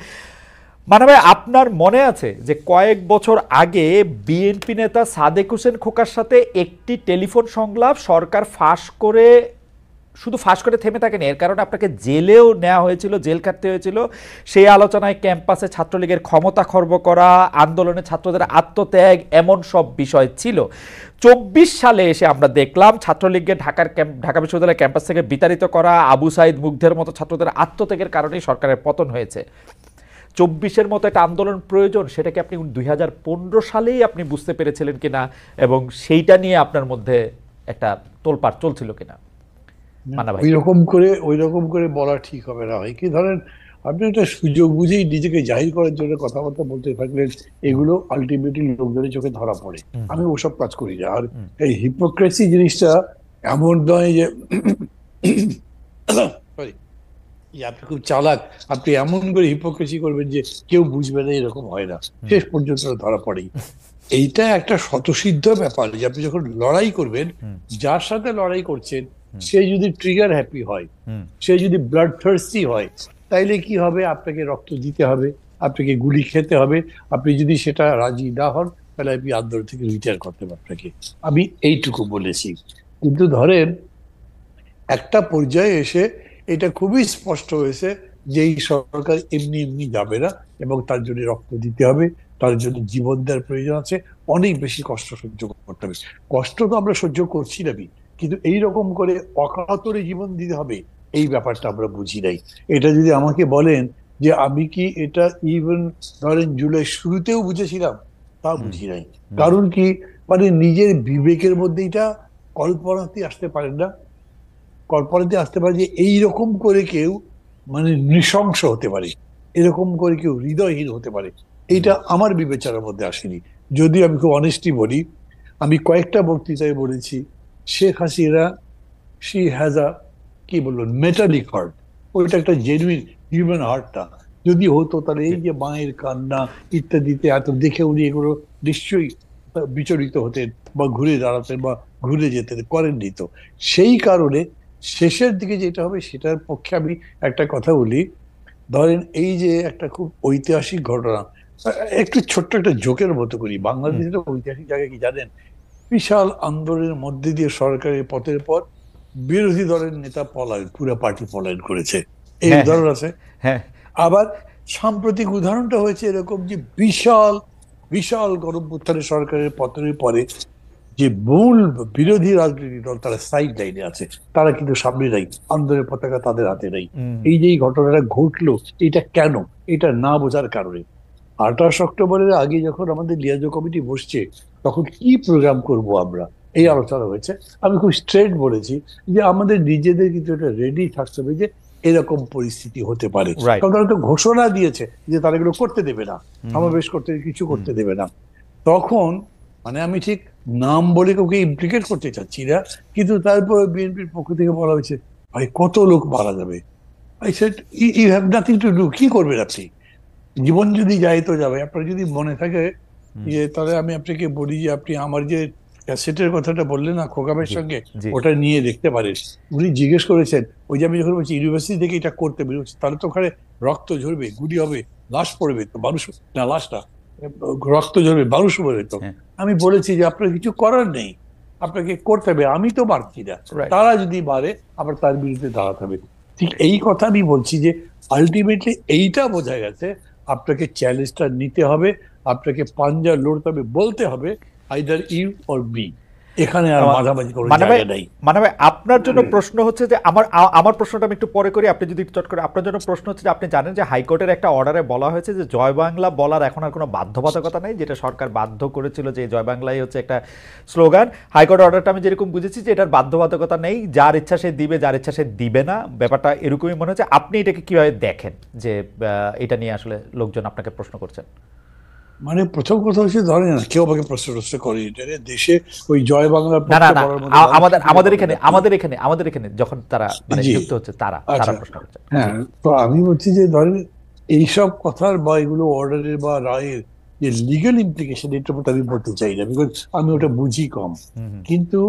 মান্না ভাই, আপনার মনে আছে যে কয়েক বছর আগে বিএনপি নেতা সাদেক হোসেন খোকার সাথে একটি টেলিফোন সংলাপ সরকার ফাঁস করে, শুধু ফাঁস করে থেমে থাকেনি, এর কারণে আপনাকে জেলেও নেওয়া হয়েছিল, জেল কাটতে হয়েছিল। সেই আলোচনায় ক্যাম্পাসে ছাত্রলীগের ক্ষমতা খর্ব করা, আন্দোলনে ছাত্রদের আত্মত্যাগ, এমন সব বিষয় ছিল। 24 সালে এসে আমরা দেখলাম ছাত্রলীগকে ঢাকা বিশ্ববিদ্যালয় ক্যাম্পাস থেকে বিতাড়িত করা, আবু সাইদ মুগ্ধের মতো ছাত্রদের আত্মত্যাগের কারণেই সরকারের পতন হয়েছে। 24-এর মতো একটা আন্দোলন প্রয়োজন, সেটাকে আপনি 2015 সালেই আপনি বুঝতে পেরেছিলেন কিনা, এবং সেইটা নিয়ে আপনার মধ্যে একটা তোলপাড় চলছিল কিনা? ওই রকম করে বলা ঠিক হবে না। হয় কি, ধরেন আপনি একটা সুযোগ বুঝেই নিজেকে জাহির করার জন্য কথাবার্তা বলতে থাকলেন, এগুলো আলটিমেটলি লোকজনের চোখে ধরা পড়ে। আমি ওসব কাজ করি না। আর এই হিপোক্রেসি জিনিসটা এমন নয় যে আপনি খুব চালাক, আপনি এমন করে হিপোক্রেসি করবেন যে কেউ বুঝবে না, এরকম হয় না, শেষ পর্যন্ত ধরা পড়েই। এইটা একটা স্বতঃসিদ্ধ ব্যাপার যে আপনি যখন লড়াই করবেন, যার সাথে লড়াই করছেন সে যদি ট্রিগার হ্যাপি হয়, সে যদি ব্লাড থার্স্টি হয়, তাইলে কি হবে? আপনাকে রক্ত দিতে হবে, আপনাকে গুলি খেতে হবে। আপনি যদি সেটা রাজি না হন, তাহলে আপনি আন্দোলন থেকে রিটায়ার করতে হবে আপনাকে। আমি এইটুকু বলেছি। কিন্তু ধরেন একটা পর্যায়ে এসে এটা খুবই স্পষ্ট হয়েছে যে এই সরকার এমনি এমনি যাবে না, এবং তার জন্য রক্ত দিতে হবে, তার জন্য জীবন দেওয়ার প্রয়োজন আছে, অনেক বেশি কষ্ট সহ্য করতে হবে। কষ্ট তো আমরা সহ্য করছি না, কিন্তু এইরকম করে অকাতরে জীবন দিতে হবে, এই ব্যাপারটা আমরা বুঝি নাই। এটা যদি আমাকে বলেন যে আমি কি এটা ইভেন ধরেন জুলাই শুরুতেও বুঝেছিলাম, তা বুঝি নাই। কারণ কি, মানে নিজের বিবেকের মধ্যে এটা কল্পনাতে আসতে পারেন না, কল্পনাতে আসতে পারে যে এইরকম করে কেউ মানে নৃশংস হতে পারে, এরকম করে কেউ হৃদয়হীন হতে পারে। এইটা আমার বিবেচনার মধ্যে আসেনি। যদি আমি খুব অনেস্টলি বলি, আমি কয়েকটা বক্তৃতায় বলেছি Sheikh Hasina she has a, কি বলবো, মেটালিক হার্ট। ওইটা একটা জেনুইন হিউম্যান হার্টটা, যদি হতো তাহলে এই যে মায়ের কান্না ইত্যাদিতে এত দেখে উনি এগুলো নিশ্চয়ই বিচলিত হতেন বা ঘুরে দাঁড়াতেন বা ঘুরে যেতেন, করেননি তো। সেই কারণে শেষের দিকে যেটা হবে সেটার পক্ষে আমি একটা কথা বলি। ধরেন এই যে একটা খুব ঐতিহাসিক ঘটনা, একটু ছোট্ট একটা জোকের মতো করি, বাংলাদেশের ঐতিহাসিক জায়গা কি জানেন? বিশাল আন্দোলনের মধ্যে দিয়ে সরকারের পথের পর বিরোধী দলের নেতা পলায়ন, পুরো পার্টি পলায়ন করেছে, এই হ্যাঁ, উদাহরণ আছে। হ্যাঁ, আবার সাম্প্রতিক উদাহরণটা হয়েছে এরকম যে বিশাল বিশাল গণঅভ্যুত্থানের সরকারের পতনের পরে যে মূল বিরোধী রাজনৈতিক দল তারা সাইড লাইনে আছে, তারা কিন্তু সামনে নাই, আন্দোলনের পতাকা তাদের হাতে নাই। এই যে এই ঘটনাটা ঘটলো, এটা কেন? এটা না বোঝার কারণে। 28 অক্টোবরের আগে যখন আমাদের লিয়াজো কমিটি বসছে, তখন কি প্রোগ্রাম করব আমরা, এই আলোচনা হয়েছে। আমি খুব স্ট্রেট বলেছি যে আমাদের নিজেদের কিন্তু এটা রেডি থাকতে হবে যে এরকম পরিস্থিতি হতে পারে। রাইট। কারণ তারা তো ঘোষণা দিয়েছে যে তারা এগুলো করতে দেবে না, সমাবেশ করতে, কিছু করতে দেবে না। তখন মানে আমি ঠিক নাম বলে কাউকে ইমপ্লিকেট করতে চাচ্ছি না, কিন্তু তারপর বিএনপির পক্ষ থেকে বলা হয়েছে, ভাই কত লোক মারা যাবে। I said you have nothing to do, কি করবেন আপনি? জীবন যদি যায় তো যাবে। আপনার যদি মনে থাকে যে, তাহলে আমি আপনাকে বলি যে আপনি আমার যে ক্যাসেটের কথাটা বললেন না খোকাবের সঙ্গে, জি। ওটা নিয়ে দেখতে পারেন। উনি জিজ্ঞেস করেছেন, ওই যে আমি যখন বলছি ইউনিভার্সিটি থেকে এটা করতে বেরোচ্ছে, তাহলে তো ওখানে রক্ত ঝরবে, গুলি হবে, লাশ পড়বে, তো মানুষ না, লাশ না, রক্ত ঝরবে, মানুষ পড়বে তো। হ্যাঁ। আমি বলেছি যে আপনার কিছু করার নেই, আপনাকে করতে হবে, আমি তো মারছি না, Right. তারা যদি মারে আবার তার বিরুদ্ধে দাঁড়াতে হবে। ঠিক এই কথা আমি বলছি যে আলটিমেটলি এইটা বোঝা গেছে, আপনাকে চ্যালেঞ্জটা নিতে হবে, আপনাকে পাঞ্জা লড়তে হবে, বলতে হবে আইদার ইউ অর মি, এখানে আর মাঝামাঝি কোনো জায়গা নাই। মানে ভাই আপনার জন্য প্রশ্ন হচ্ছে যে আমার প্রশ্নটা আমি একটু পরে করি, আপনি যদি চট করে, আপনার জন্য প্রশ্ন হচ্ছে যে আপনি জানেন যে হাইকোর্টের একটা অর্ডারে বলা হয়েছে যে জয় বাংলা বলার এখন আর কোনো বাধ্যবাধকতা নেই, যেটা সরকার বাধ্য করেছিল যে জয় বাংলাই হচ্ছে একটা স্লোগান। হাইকোর্ট অর্ডারটা আমি যেরকম বুঝেছি যে এটার বাধ্যবাধকতা নেই, যার ইচ্ছা সে দিবে, যার ইচ্ছা সে দিবে না, ব্যাপারটা এরকমই মনে হচ্ছে। আপনি এটাকে কিভাবে দেখেন যে এটা নিয়ে আসলে লোকজন আপনাকে প্রশ্ন করছেন? মানে প্রথম কথা হচ্ছে, ধরেন না কেউ আমাকে প্রশ্ন করে এটা দেশে ওই জয় বাংলার না না পক্ষে না, বলার মধ্যে আমাদের এখানে যখন তারা মানে জি। যুক্ত হচ্ছে তারা আচ্ছা, প্রশ্ন করছে। হ্যাঁ, তো আমি বলছি যে ধরেন এইসব কথার বা এগুলো অর্ডারের বা রায়ের যে লিগ্যাল ইমপ্লিকেশন, এটার মধ্যে আমি বলতে চাই না, বিকজ আমি ওটা বুঝি কম। কিন্তু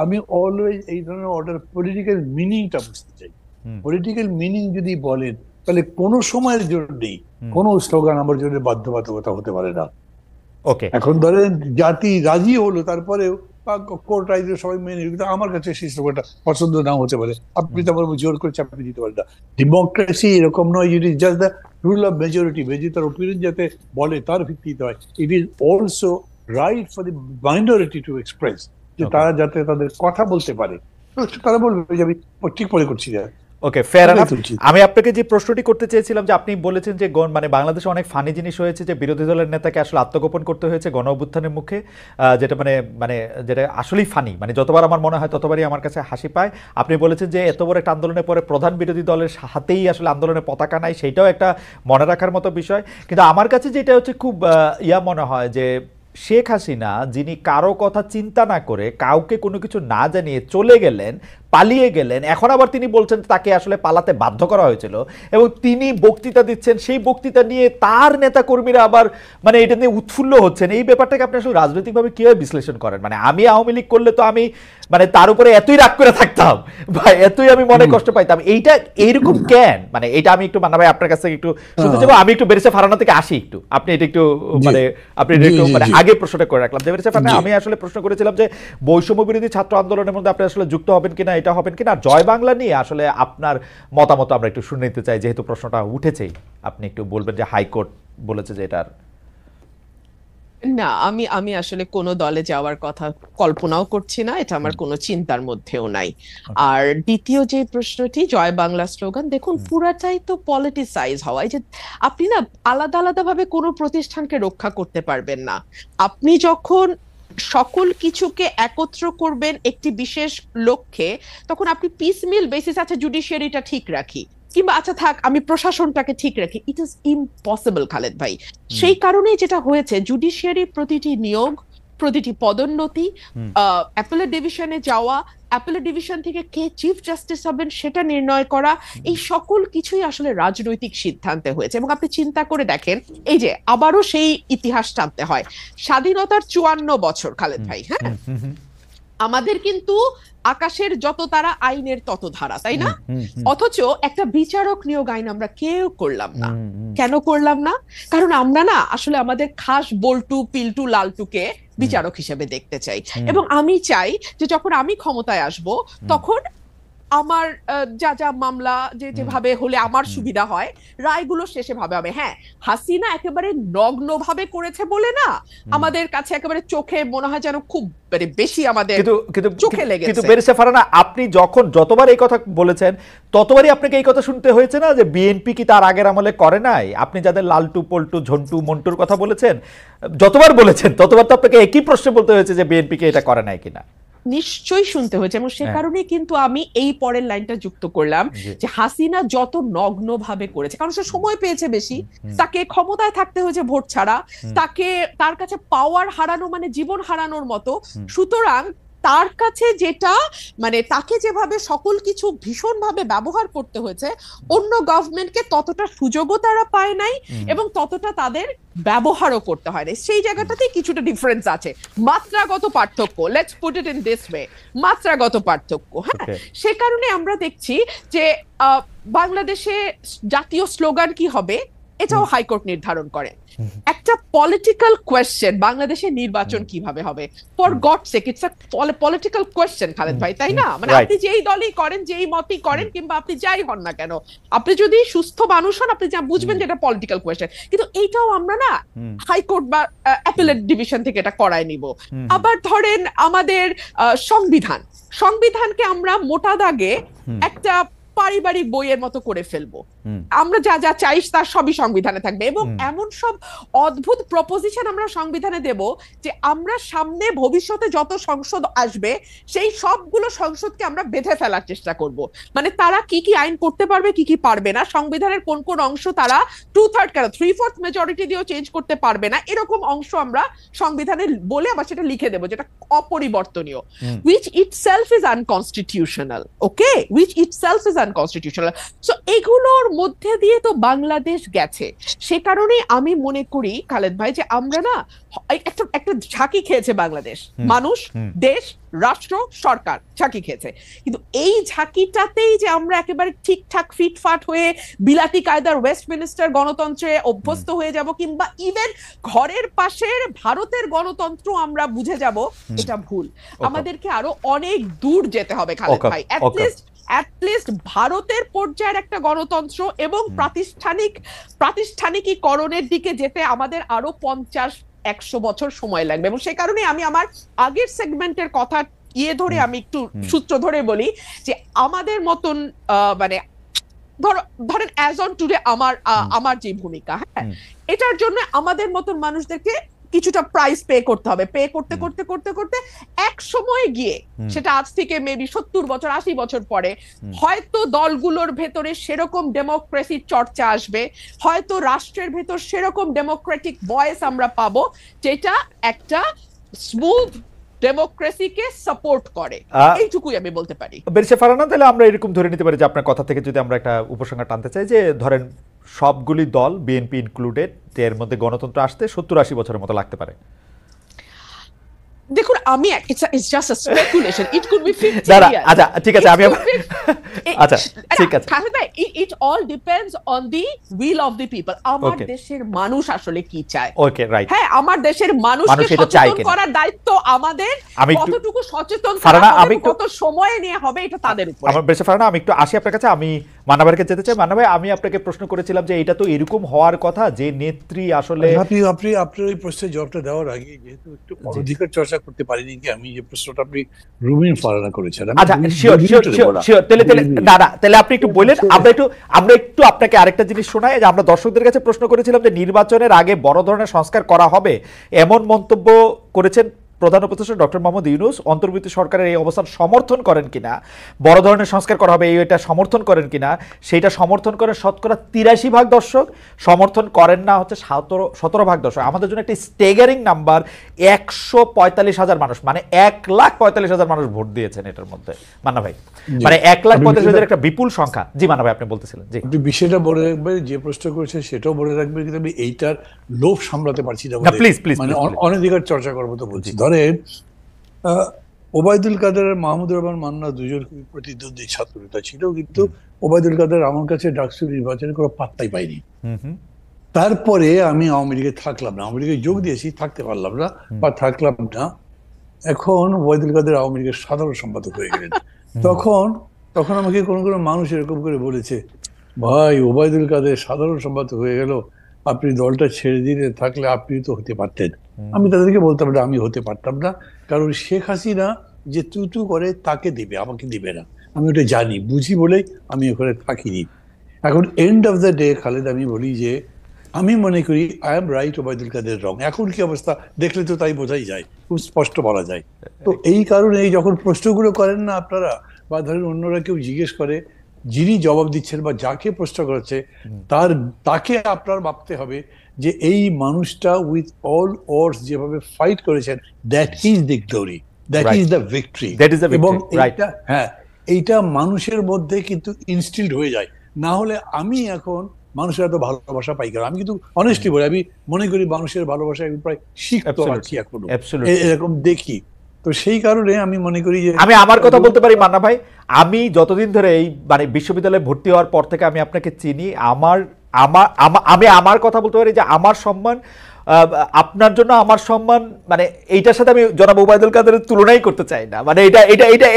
আমি অলওয়েজ এই ধরনের অর্ডার পলিটিক্যাল মিনিংটা বুঝতে চাই। পলিটিক্যাল মিনিং যদি বলেন, তাহলে কোনো সময়ের জন্যই কোনো স্লোগান আমার জন্য বাধ্যবাধকতা হতে পারে না। ওকে, এখন ধরেন জাতি রাজি হলো, তারপরেও কোর্ট রাইজে সবাই মেনে নিল, কিন্তু আমার কাছে সেই স্লোগানটা পছন্দ নাও হতে পারে, আপনি তো আমার জোর করে চাপিয়ে দিতে পারেন না। ডেমোক্রেসি এরকম নয়, it is just the rule of majority, তার ওপিনিয়ন যাতে বলে তার ভিত্তিতে হয়। It is also right for the minority to express, যে তারা যাতে তাদের কথা বলতে পারে, তারা বলবে যে আমি ঠিক মনে করছি না। ওকে, ফেয়ার এনাফ। আমি আপনাকে যে প্রশ্নটি করতে চেয়েছিলাম যে আপনি বলেছেন যে মানে বাংলাদেশে অনেক ফানি জিনিস হয়েছে, যে বিরোধী দলের নেতাকে আসলে আত্মগোপন করতে হয়েছে গণ অভ্যুত্থানের মুখে, যেটা মানে যেটা আসলেই ফানি, মানে যতবার আমার মনে হয় ততবারই আমার কাছে হাসি পায়। আপনি বলেছেন যে এত বড় একটা আন্দোলনের পরে প্রধান বিরোধী দলের হাতেই আসলে আন্দোলনের পতাকা নাই, সেইটাও একটা মনে রাখার মতো বিষয়। কিন্তু আমার কাছে যেটা হচ্ছে খুব মনে হয় যে শেখ হাসিনা, যিনি কারো কথা চিন্তা না করে কাউকে কোনো কিছু না জানিয়ে চলে গেলেন, পালিয়ে গেলেন, এখন আবার তিনি বলছেন তাকে আসলে পালাতে বাধ্য করা হয়েছিল, এবং তিনি বক্তৃতা দিচ্ছেন, সেই বক্তৃতা নিয়ে তার নেতা কর্মীরা আবার মানে এটা নিয়ে উৎফুল্ল হচ্ছেন। এই ব্যাপারটাকে আপনি আসলে রাজনৈতিকভাবে কিভাবে বিশ্লেষণ করেন? মানে আমি আওয়ামী লীগ করলে তো আমি মানে তার উপরে এতই রাগ করে থাকতাম বা এতই আমি মনে কষ্ট পাইতাম, এইটা এইরকম কেন? মানে এটা আমি একটু মানা ভাই আপনার কাছ থেকে একটু শুনতে চাইবো। আমি একটু বেরেসা ফারানা থেকে আসি, একটু আপনি এটা একটু মানে আপনি একটু মানে আগে প্রশ্নটা করে রাখলাম যে বেরেসা ফারানা, আমি আসলে প্রশ্ন করেছিলাম যে বৈষম্য বিরোধী ছাত্র আন্দোলনের মধ্যে আপনি আসলে যুক্ত হবেন কিনা, এটা হবেন কিনা, আর জয় বাংলা নিয়ে আসলে আপনার মতামত আমরা একটু শুনে নিতে চাই, যেহেতু প্রশ্নটা উঠেছেই। আপনি একটু বলবেন যে হাইকোর্ট বলেছে যে এটার না, আমি আসলে কোনো দলে যাওয়ার কথা কল্পনাও করছি না, এটা আমার কোনো চিন্তার মধ্যেও নাই। আর দ্বিতীয় যে প্রশ্নটি, জয় বাংলা স্লোগান, দেখুন পুরাটাই তো পলিটিসাইজ হওয়া। এই যে আপনি না আলাদা আলাদা ভাবে কোনো প্রতিষ্ঠানকে রক্ষা করতে পারবেন না। আপনি যখন সকল কিছুকে একত্র করবেন একটি বিশেষ লক্ষ্যে, তখন আপনি পিসমিল বেসিস, আচ্ছা জুডিশিয়ারিটা ঠিক রাখি, কিংবা আচ্ছা থাক আমি প্রশাসনটাকে ঠিক রাখি, ইট ইজ ইম্পসিবল খালেদ ভাই। সেই কারণেই যেটা হয়েছে, জুডিশিয়ারি প্রতিটি নিয়োগ, প্রতিটি পদোন্নতি, অ্যাপেলেট ডিভিশনে যাওয়া, অ্যাপেলেট ডিভিশন থেকে কে চিফ জাস্টিস হবেন সেটা নির্ণয় করা, এই সকল কিছুই আসলে রাজনৈতিক সিদ্ধান্তে হয়েছে। এবং আপনি চিন্তা করে দেখেন, এই যে আবারও সেই ইতিহাস টানতে হয়, স্বাধীনতার 54 বছর খালেদ ভাই, হ্যাঁ, আমাদের কিন্তু আকাশের যত তারা আইনের তত ধারা, তাই না? অথচ একটা বিচারক নিয়োগ আইন আমরা কেউ করলাম না। কেন করলাম না? কারণ আমরা না আসলে আমাদের খাস বল্টু পিল্টু লালটুকে বিচারক হিসেবে দেখতে চাই। এবং আমি চাই যে যখন আমি ক্ষমতায় আসব তখন আমার যা যা মামলা যেভাবে হলে আমার সুবিধা হয়, রায়গুলো শেষে ভাবে হবে। হ্যাঁ, হাসিনা একেবারে নগ্ন ভাবে করেছে বলে না, আমাদের কাছে একেবারে চোখে মনে হয় যেন খুব বেশি আমাদের চোখে লেগেছে। কিন্তু বেরিসা ফারহানা, আপনি যতবার এই কথা বলেছেন ততবারই আপনাকে এই কথা শুনতে হয়েছে না যে বিএনপি কি তার আগের আমলে করে নাই? আপনি যাদের লালটু পল্টু ঝন্টু মন্টুর কথা বলেছেন, যতবার বলেছেন ততবার তো আপনাকে একই প্রশ্ন বলতে হয়েছে যে বিএনপি কে এটা করে নাই কিনা। নিশ্চয়ই শুনতে হয়েছে, এবং সে কারণে কিন্তু আমি এই পরের লাইনটা যুক্ত করলাম যে হাসিনা যত নগ্ন ভাবে করেছে, কারণ সে সময় পেয়েছে বেশি, তাকে ক্ষমতায় থাকতে হয়েছে ভোট ছাড়া, তার কাছে পাওয়ার হারানো মানে জীবন হারানোর মতো। সুতরাং তার কাছে যেটা মানে তাকে যেভাবে সকল কিছু ভীষণভাবে ব্যবহার করতে হয়েছে, অন্য গভর্নমেন্টকে ততটা সুযোগও তারা পায় নাই এবং ততটা তাদের ব্যবহারও করতে হয় না। সেই জায়গাটাতে কিছুটা ডিফারেন্স আছে, মাত্রাগত পার্থক্য, let's put it in this way, মাত্রাগত পার্থক্য। হ্যাঁ, সে কারণে আমরা দেখছি যে বাংলাদেশে জাতীয় স্লোগান কি হবে এটাও হাইকোর্ট নির্ধারণ করে। একটা পলিটিক্যাল কোয়েশ্চেন, বাংলাদেশে নির্বাচন কিভাবে হবে, for God sake it's a political question Khaled ভাই, তাই না? মানে আপনি যেই দলই করেন, যেই মতই করেন, কিংবা আপনি যাই হন না কেন, আপনি যদি সুস্থ মানুষ হন আপনি যা বুঝবেন যে এটা পলিটিক্যাল কোয়েশ্চেন। কিন্তু এইটাও আমরা না হাইকোর্ট বা অ্যাপেলেট ডিভিশন থেকে এটা করায় নিব। আবার ধরেন আমাদের সংবিধানকে আমরা মোটা দাগে একটা পারিবারিক বইয়ের মতো করে ফেলবো, আমরা যা যা চাই তার সবই সংবিধানে থাকবে, এবং এমন সব অদ্ভুত প্রপোজিশন আমরা সংবিধানে দেব যে আমরা সামনে ভবিষ্যতে যত সংসদ আসবে সেই সবগুলো সংসদকে আমরা বেঁধে ফেলার চেষ্টা করব। মানে তারা কি কি আইন করতে পারবে, কি কি পারবে না, সংবিধানের কোন কোন অংশ তারা 2/3 কেন 3/4 মেজরিটি দিয়েও চেঞ্জ করতে পারবে না, এরকম অংশ আমরা সংবিধানে বলে আবার সেটা লিখে দেব যেটা অপরিবর্তনীয়, which itself is unconstitutional, okay, which itself is unconstitutional. So এগুলোর মধ্যে দিয়ে তো বাংলাদেশ গেছে। সে কারণে আমি মনে করি খালেদ ভাই যে আমরা না একটা ঝাঁকি খেয়েছে বাংলাদেশ, মানুষ, দেশ, রাষ্ট্র, সরকার ঝাঁকি খেয়েছে। কিন্তু এই ঝাঁকিটাতেই যে আমরা একেবারে ঠিকঠাক ফিটফাট হয়ে বিলাতি কায়দার ওয়েস্টমিনিস্টার গণতন্ত্রে অভ্যস্ত হয়ে যাব, কিংবা ইভেন ঘরের পাশের ভারতের গণতন্ত্র আমরা বুঝে যাব, এটা ভুল। আমাদেরকে আরো অনেক দূর যেতে হবে খালেদ ভাই, অ্যাটলিস্ট ভারতের পর্যায়ের একটা গণতন্ত্র এবং প্রাতিষ্ঠানিকীকরণের দিকে যেতে আমাদের আরো 50-100 বছর সময় লাগবে। এবং সেই কারণে আমি আমার আগের সেগমেন্টের কথা ধরে আমি একটু সূত্র ধরে বলি যে আমাদের মতন মানে ধরেন অ্যাজ অন টুডে আমার যে ভূমিকা, হ্যাঁ, এটার জন্য আমাদের মতন মানুষদেরকে কিছুটা প্রাইস পে করতে হবে। পে করতে করতে করতে করতে এক সময় গিয়ে, সেটা আজ থেকে মেবি 70 বছর 80 বছর পরে, হয়তো দলগুলোর ভেতরে সেরকম ডেমোক্রেসির চর্চা আসবে, হয়তো রাষ্ট্রের ভেতর সেরকম ডেমোক্রেটিক ভয়েস আমরা পাবো যেটা একটা স্মুথ ডেমোক্রেসিকে সাপোর্ট করে। এইটুকুই আমি বলতে পারি। বেরিসা ফারহানা, তাহলে আমরা এরকম ধরে নিতে পারি যে আপনার কথা থেকে যদি আমরা একটা উপসংহার টানতে চাই যে ধরেন সবগুলি দল, বিএনপি ইনক্লুডেড, এর মধ্যে গণতন্ত্র আসতে 70-80 বছরের মতো লাগতে পারে। দেখুন, আমি it's just a speculation, it could be 50 years. আচ্ছা ঠিক আছে, আমি আচ্ছা ঠিক আছে, it all depends on the will of the people. আমার দেশের মানুষ আসলে কি চায়। ওকে, রাইট। হ্যাঁ, আমার দেশের মানুষকে সচেতন করার দায়িত্ব আমাদের, কতটুকু সচেতন করা হবে, কত সময় নিয়ে হবে, এটা তাদের উপর। আমার বেশি ফারহানা, আমি একটু আসি আপনার কাছে, আমি মান্নাভাইকে যেতে চাই। মান্না ভাই, আমি আপনাকে প্রশ্ন করেছিলাম যে এটা তো এরকম হওয়ার কথা যে নেত্রী আসলে, আপনি আপনার এই প্রশ্নের জবাবটা দেওয়ার আগে যেহেতু একটু অধিকার চর্চা করতে পারিনি কি, আমি যে প্রশ্নটা আপনি রুমিন ফারহানা করেছেন, আচ্ছা শিওর, তাহলে আপনি একটু বলেন। আমরা একটু আপনাকে আরেকটা জিনিস শোনাই যে আমরা দর্শকদের কাছে প্রশ্ন করেছিলাম যে নির্বাচনের আগে বড় ধরনের সংস্কার করা হবে, এমন মন্তব্য করেছেন প্রধান উপদেষ্টা ডক্টর মোহাম্মদ ইউনূস অন্তর্বর্তী সরকারের এই অবস্থান সমর্থন করেন কিনা, বড় ধরনের সংস্কার করা হবে এটা সমর্থন করেন কিনা, সেইটা সমর্থন করেন 83% দর্শক, সমর্থন করেন না হচ্ছে 17% দর্শক। আমাদের জন্য একটা স্টেগারিং নাম্বার, 145,000 মানুষ, মানে 1,45,000 মানুষ ভোট দিয়েছেন এটার মধ্যে। মান্না ভাই, মানে 1,45,000 একটা বিপুল সংখ্যা। জি মান্না ভাই, আপনি বলতেছিলেন। জি, আপনি বিষয়টা বলে রাখবেন, যে প্রশ্ন করেছে সেটাও বলে রাখবেন, কিন্তু আমি এইটার লোভ সামলাতে পারছি না, প্লিজ প্লিজ, মানে অনধিকার চর্চা করবো তো বলছি। ধরেন ওবায়দুল কাদের আর মাহমুদুর রহমান মান্না দুজন প্রতিদ্বন্দ্বী ছাত্র নেতা ছিল, কিন্তু ওবায়দুল কাদের আমার কাছে ডাকসু নির্বাচনে কোনো পাত্তাই পাইনি। তারপরে আমি আওয়ামী লীগে থাকলাম না, আওয়ামী লীগে যোগ দিয়েছি, থাকতে পারলাম না বা থাকলাম না। এখন ওবায়দুল কাদের আওয়ামী লীগের সাধারণ সম্পাদক হয়ে গেলেন। তখন আমাকে কোনো কোনো মানুষ এরকম করে বলেছে, ভাই ওবায়দুল কাদের সাধারণ সম্পাদক হয়ে গেল, আপনি দলটা ছেড়ে দিয়ে থাকলে আপনি তো হতে পারতেন। আমি তাদেরকে বলতাম না, আমি হতে পারতাম না, কারণ শেখ হাসিনা যে তু করে তাকে দিবে, আমাকে দিবে না। আমি ওটা জানি, বুঝি বলেই আমি ওখানে থাকিনি। এখন end of the day Khaled, আমি বলি যে আমি মনে করি I am right, Obaidul Quader রং। এখন কি অবস্থা দেখলে তো তাই বোঝাই যায়, খুব স্পষ্ট বলা যায়। তো এই কারণে যখন প্রশ্নগুলো করেন না আপনারা, বা ধরেন অন্যরা কেউ জিজ্ঞেস করে, যিনি জবাব দিচ্ছেন বা যাকে প্রশ্ন করেছে তাকে আপনার ভাবতে হবে যে এই মানুষটা উইথ অল অডস যেভাবে ফাইট করেছেন, that is the glory, that is the victory. এবং এইটা মানুষের মধ্যে কিন্তু ইনস্টিলড হয়ে যায়। না হলে আমি এখন মানুষের এত ভালোবাসা পাই কেন? আমি কিন্তু অনেস্টলি বলি, আমি মনে করি মানুষের ভালোবাসা আমি প্রায় শিখতে পারছি এখনো, এরকম দেখি। তো সেই কারণে আমি মনে করি যে আমি আমার কথা বলতে পারি মান্না ভাই, আমি যতদিন ধরে এই মানে বিশ্ববিদ্যালয়ে ভর্তি হওয়ার পর থেকে আমি আপনাকে চিনি, আমি আমার কথা বলতে পারি যে আমার সম্মান আপনার জন্য আমার সম্মান, মানে এইটার সাথে আমি জনাব ওবায়দুল কাদেরের তুলনাই করতে চাই না। মানে এটা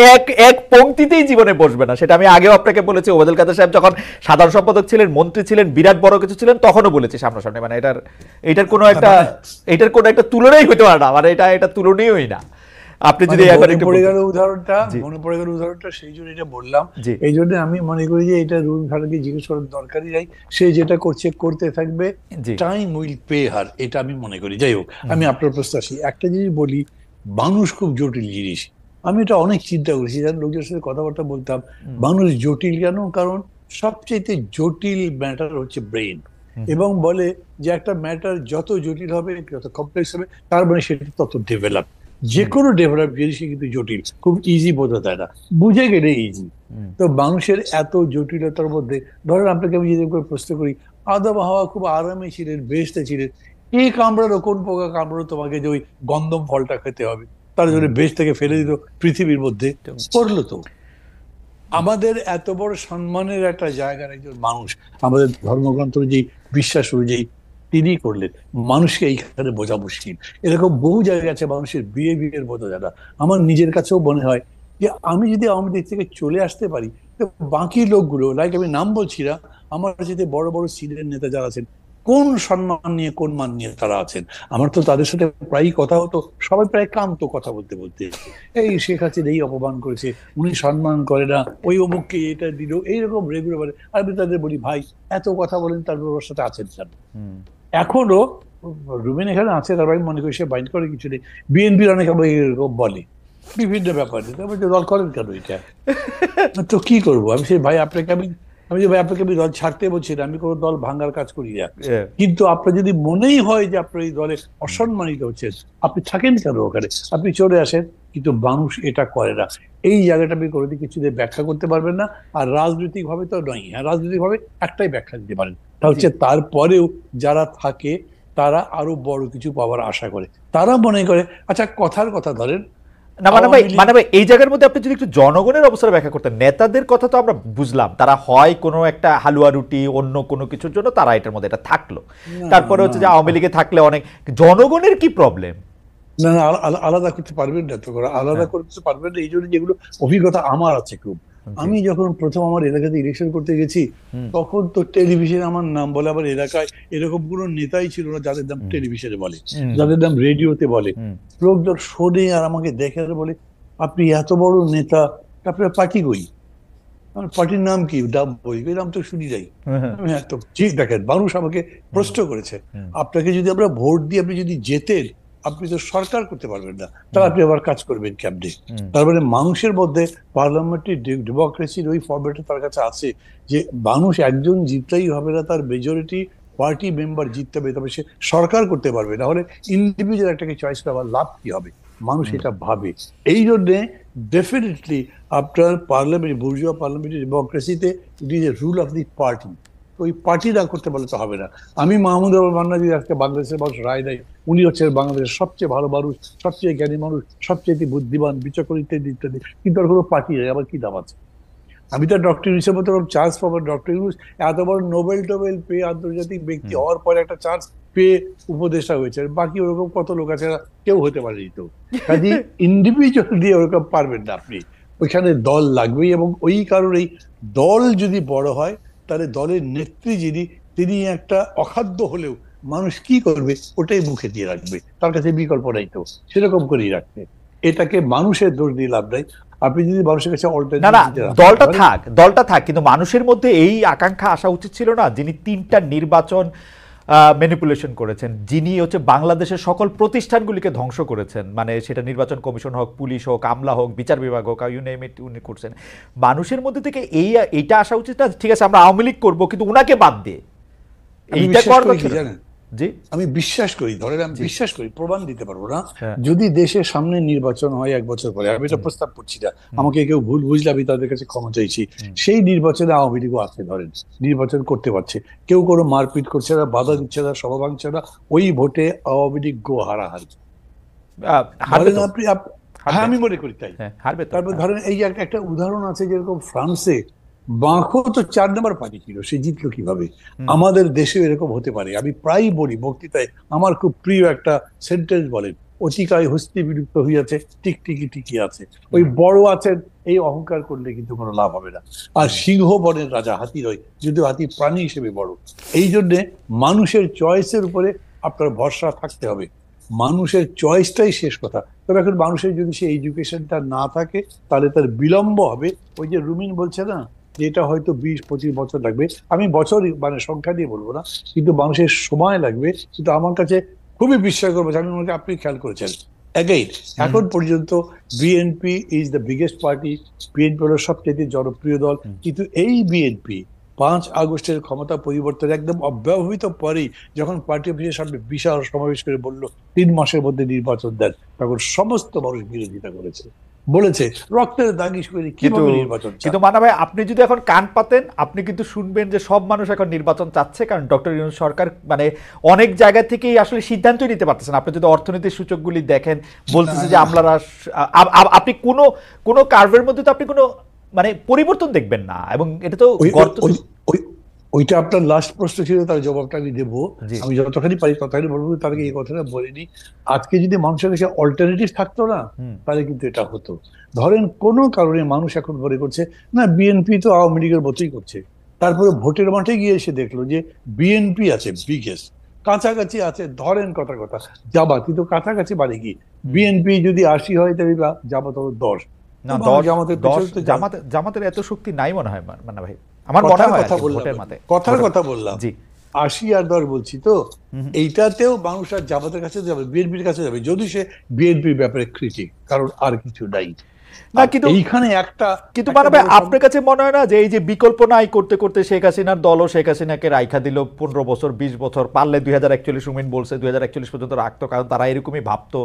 এক পংক্তিতেই জীবনে বসবে না। সেটা আমি আগেও আপনাকে বলেছি, ওবায়দুল কাদের সাহেব যখন সাধারণ সম্পাদক ছিলেন, মন্ত্রী ছিলেন, বিরাট বড় কিছু ছিলেন, তখনও বলেছি সামনাসামনি। মানে এটার কোনো একটা তুলনাই হইতে পারে না, মানে এটা তুলনীয়ই না। আপনি যদি মনে পড়ে গেল উদাহরণটা, সেই জন্য এটা বললাম। এই জন্য আমি মনে করি যে এটা রুল খানকে জিজ্ঞেস করার দরকারই নাই, সে যেটা করছে করতে থাকবে, টাইম উইল পে হার, এটা আমি মনে করি। যাই হোক, আমি আপনার প্রশ্ন আসি। একটা জিনিস বলি, মানুষ খুব জটিল জিনিস। আমি এটা অনেক চিন্তা করেছি, লোকদের সাথে কথাবার্তা বলতাম, মানুষ জটিল কেন? কারণ সবচেয়ে জটিল ম্যাটার হচ্ছে ব্রেন। এবং বলে যে একটা ম্যাটার যত জটিল হবে, যত কমপ্লেক্স হবে, তার মানে সেটা তত ডেভেলপ। যে কোনো ডেভেলপ জিনিসই কিন্তু জটিল, খুব ইজি বোঝা যায় না, বুঝে গেলে ইজি। তো মানুষের এত জটিলতার মধ্যে, ধরেন আপনাকে আমি যদি প্রশ্ন করি, আদম হাওয়া খুব আরামে ছিলেন, বেহেশতে ছিলেন, কে কামড়ালো, কোন পোকা কামড়ালো তোমাকে যে ওই গন্ধম ফলটা খেতে হবে? তার জন্য বেহেশত থেকে ফেলে দিল পৃথিবীর মধ্যে, করলো তো। আমাদের এত বড় সম্মানের একটা জায়গার একজন মানুষ, আমাদের ধর্মগ্রন্থ যে বিশ্বাস অনুযায়ী তিনি করলেন, মানুষকে এইখানে বোঝা মুশকিল। এরকম বহু জায়গা আছে মানুষের বিহেভিয়ার বোঝা যায় না। আমার নিজের কাছেও মনে হয় যে আমি যদি আওয়ামী লীগ থেকে চলে আসতে পারি, তো বাকি লোকগুলো, লাইক আমি নাম বলছি না, আমার সাথে বড় বড় সিনিয়র নেতা যারা আছেন, কোন সম্মান নিয়ে কোন মান নিয়ে তারা আছেন। আমার তো তাদের সাথে প্রায়ই কথা হতো, সবাই প্রায় কান্ত কথা বলতে বলতে, এই শেখ হাসিনা এই অপমান করেছে, উনি সম্মান করে না, ওই অমুককে এটা দিল, এইরকম রেগুলার। আমি তাদের বলি, ভাই এত কথা বলেন, তারপর ওর সাথে আছেন কেন? এখনো রুমেন এখানে আছে, তারপর আমি মনে করি সে বাইন্ড করে কিছু নেই। বিএনপির অনেক এরকম বলে বিভিন্ন ব্যাপারে, দল করেন কেন এটা? তো কি করবো আমি? সেই ভাই আপনাকে আমি যে ভাই আপনাকে আমি দল ছাড়তে বলছি না, আমি কোনো দল ভাঙার কাজ করি না, কিন্তু আপনার যদি মনেই হয় যে আপনার এই দলে অসম্মানিত হচ্ছেন, আপনি থাকেন কেন ওখানে? আপনি চলে আসেন। কিন্তু মানুষ এটা করে না। এই জায়গাটা আপনি কোনোদিন কিছু দিয়ে ব্যাখ্যা করতে পারবেন না। আর রাজনৈতিক ভাবে তো নয়, হ্যাঁ রাজনৈতিক ভাবে একটাই ব্যাখ্যা দিতে পারেন, তা হচ্ছে তারপরেও যারা থাকে তারা আরো বড় কিছু পাওয়ার আশা করে। তারা মনে করে, আচ্ছা কথার কথা ধরেন না, মানে ভাই এই জায়গার মধ্যে আপনি যদি একটু জনগণের অবস্থা ব্যাখ্যা করতেন। নেতাদের কথা তো আমরা বুঝলাম, তারা হয় কোনো একটা হালুয়া রুটি অন্য কোনো কিছুর জন্য তারা এটার মধ্যে এটা থাকলো, তারপরে হচ্ছে যে আওয়ামী লীগে থাকলে অনেক, জনগণের কি প্রবলেম? না না, আলাদা করতে পারবেন না তো, আলাদা করতে পারবেন না। এই জন্য যেগুলো অভিজ্ঞতা আমার আছে খুব, আমি যখন প্রথম আমার এলাকাতে ইলেকশন করতে গেছি, তখন তো টেলিভিশনে আমার নাম বলে, আবার এলাকায় এরকম কোনো নেতাই ছিল না যাদের নাম টেলিভিশনে বলে, যাদের নাম রেডিওতে বলে। লোকজন শোনে আর আমাকে দেখে আর বলে, আপনি এত বড় নেতা, আপনার পার্টি কই? পার্টির নাম কি? ডাব বই, এই নাম তো শুনি যাই। হ্যাঁ, তো ঠিক দেখেন, মানুষ আমাকে প্রশ্ন করেছে, আপনাকে যদি আমরা ভোট দিই, আপনি যদি জেতেন, আপনি তো সরকার করতে পারবেন না, তাহলে আপনি আবার কাজ করবেন কেমনে? তার মানে মানুষের মধ্যে পার্লামেন্টারি ডেমোক্রেসির ওই ফর্মেটে তার কাছে আছে যে মানুষ একজন জিতলেই হবে না, তার মেজরিটি পার্টি মেম্বার জিততে হবে, তবে সে সরকার করতে পারবে, না হলে ইন্ডিভিজুয়াল একটাকে চয়েস করার লাভ কি হবে? মানুষ এটা ভাবে। এই জন্যে ডেফিনেটলি আপনার পার্লামেন্ট, বুর্জোয়া পার্লামেন্টারি ডেমোক্রেসিতে it is a rule of the party. ওই পার্টি না করতে বলে তো হবে না। আমি মাহমুদ আবুল মান্না যদি আজকে বাংলাদেশের মানুষ রায় দেয় উনি হচ্ছেন বাংলাদেশের সবচেয়ে ভালো মানুষ, সবচেয়ে জ্ঞানী মানুষ, সবচেয়ে বুদ্ধিমান, বিচক্ষণ ইত্যাদি ইত্যাদি, কিন্তু আর কোনো পার্টি নেই, আবার কি দাম আছে? আমি তো ডক্টর ইউনূসের মতো চান্স পাবো, ডক্টর ইউনূস এত বড় নোবেল টোবেল পেয়ে আন্তর্জাতিক ব্যক্তি হওয়ার পরে একটা চান্স পেয়ে উপদেষ্টা হয়েছে, বাকি ওরকম কত লোক আছে কেউ হতে পারেনি। তো কাজে ইন্ডিভিজুয়াল দিয়ে ওরকম পারবেন না আপনি, ওইখানে দল লাগবেই। এবং ওই কারণেই দল যদি বড় হয় তাহলে দলের নেত্রী যিনি তিনি একটা অখাদ্য হলেও মানুষ কি করবে ওটাই মুখে দিয়ে রাখবে, তার কাছে বিকল্প নাই, তো সেরকম করেই রাখবে। এটাকে মানুষের দোষ দিয়ে লাভ নাই। আপনি যদি মানুষের কাছে না না, দলটা থাক, কিন্তু মানুষের মধ্যে এই আকাঙ্ক্ষা আসা উচিত ছিল না যিনি 3টা নির্বাচন ম্যানিপুলেশন করেছেন, যিনি হচ্ছে বাংলাদেশের সকল প্রতিষ্ঠানগুলিকে ধ্বংস করেছেন, মানে সেটা নির্বাচন কমিশন হোক, পুলিশ হোক, আমলা হোক, বিচার বিভাগ হোক, ইউ নেম ইট, উনি করছেন। মানুষের মধ্যে থেকে এইটা আসা উচিত না, ঠিক আছে আমরা আওয়ামী লীগ করবো কিন্তু উনাকে বাদ দিয়ে এইটা করার কথা জানেন। আমি বিশ্বাস করি, ধরেন আমি বিশ্বাস করি, প্রমাণ দিতে পারবো না, যদি দেশের সামনে নির্বাচন হয় 1 বছর পরে, আমি এটা প্রস্তাব করছি না, আমাকে কেউ ভুল বুঝলে আমি তাদের কাছে ক্ষমা চাইছি, সেই নির্বাচনে আওয়ামী লীগও আছে, ধরেন নির্বাচন করতে পারছে, কেউ কোনো মারপিট করছে না, বাধা দিচ্ছে না, সভা ভাঙছে না, ওই ভোটে আওয়ামী লীগ গো হারাহারি। হ্যাঁ আমি মনে করি তাই। তারপর ধরেন এই যে একটা উদাহরণ আছে, যেরকম ফ্রান্সে বাঁকো তো 4 নম্বর পার্টি ছিল, সে জিতলো কিভাবে? আমাদের দেশে এরকম হতে পারে। আমি প্রায় বলি বক্তৃতায়, আমার খুব প্রিয় একটা সেন্টেন্স বলেন, অতিকায় হস্তি বিলুপ্ত হইয়াছে, টিকটিকি টিকি আছে। ওই বড় আছেন এই অহংকার করলে কিন্তু কোনো লাভ হবে না। আর সিংহ বনের রাজা হাতি নয়, যদিও হাতি প্রাণী হিসেবে বড়। এই জন্যে মানুষের চয়েসের উপরে আপনার ভরসা থাকতে হবে, মানুষের চয়েসটাই শেষ কথা। তবে এখন মানুষের যদি সেই এডুকেশনটা না থাকে তাহলে তার বিলম্ব হবে। ওই যে রুমিন বলছে না, যেটা হয়তো 20-25 বছর লাগবে, আমি বছর মানে সংখ্যা দিয়ে বলবো না, কিন্তু মানুষের সময় লাগবে। কিন্তু আমার কাছে খুবই বিশ্বাস করবো, আমি মনে করি আপনি খেয়াল করেছেন, এগেইন এখন পর্যন্ত BNP is the biggest party, BNP হলো সবচেয়ে জনপ্রিয় দল, কিন্তু এই বিএনপি 5 আগস্টের ক্ষমতা পরিবর্তন একদম অব্যবহিত পরেই যখন পার্টি অফিসের সামনে বিশাল সমাবেশ করে বললো 3 মাসের মধ্যে নির্বাচন দেন, তখন সমস্ত মানুষ বিরোধিতা করেছে, বলেছে রক্তের দাগি শুকিয়ে কিভাবে নির্বাচন। কিন্তু মানা ভাই, আপনি যদি এখন কান পাতেন আপনি কিন্তু শুনবেন যে সব মানুষ এখন নির্বাচন চাচ্ছে, কারণ ডক্টর ইউনূস সরকার মানে অনেক জায়গা থেকেই আসলে সিদ্ধান্তই নিতে পারতেছেন। আপনি যদি অর্থনীতির সূচকগুলি দেখেন, বলতেছে যে আমলারা, আপনি কোনো কার্ভের মধ্যে তো আপনি কোনো মানে পরিবর্তন দেখবেন না, এবং এটা তো ওইটা আপনার লাস্ট প্রশ্ন ছিল, তার জবাবটা আমি দেবো। আমি যতখানি পারি ততখানি বলবো। তার আগে এই কথাটা বলিনি, আজকে যদি মানুষের কাছে অল্টারনেটিভ থাকতো না তাহলে কিন্তু এটা হতো। ধরেন কোনো কারণে মানুষ এখন মনে করছে না বিএনপি তো আওয়ামী লীগের মতোই করছে, তারপরে ভোটের মাঠে গিয়ে এসে দেখলো যে বিএনপি আছে বিগেস্ট, কাছাকাছি আছে, ধরেন কথা জামাত, কিন্তু কাছাকাছি বাড়ি কি বিএনপি যদি 80 হয় তাহলে জামাত হলো 10। না, জামাতের এত শক্তি নাই মনে হয় মান্না ভাই, আমার মনে হয়। কথার কথা বললাম, 80 আর 10 বলছি তো, এইটাতেও মানুষ আর জামাতের কাছে যাবে, বিএনপির কাছে যাবে যদি সে বিএনপির ব্যাপারে ক্রিটিক, কারণ আর কিছু নাই না। কিন্তু এইখানে কিন্তু মান্না ভাই, আপনার কাছে মনে হয় না যে এই যে বিকল্প নাই করতে করতে শেখ হাসিনার দলও শেখ হাসিনাকে রাইখা দিল 15 বছর 20 বছর, পারলে 2041 রুমিন বলছে 2041 পর্যন্ত রাখতো, কারণ তারা এরকমই ভাবতো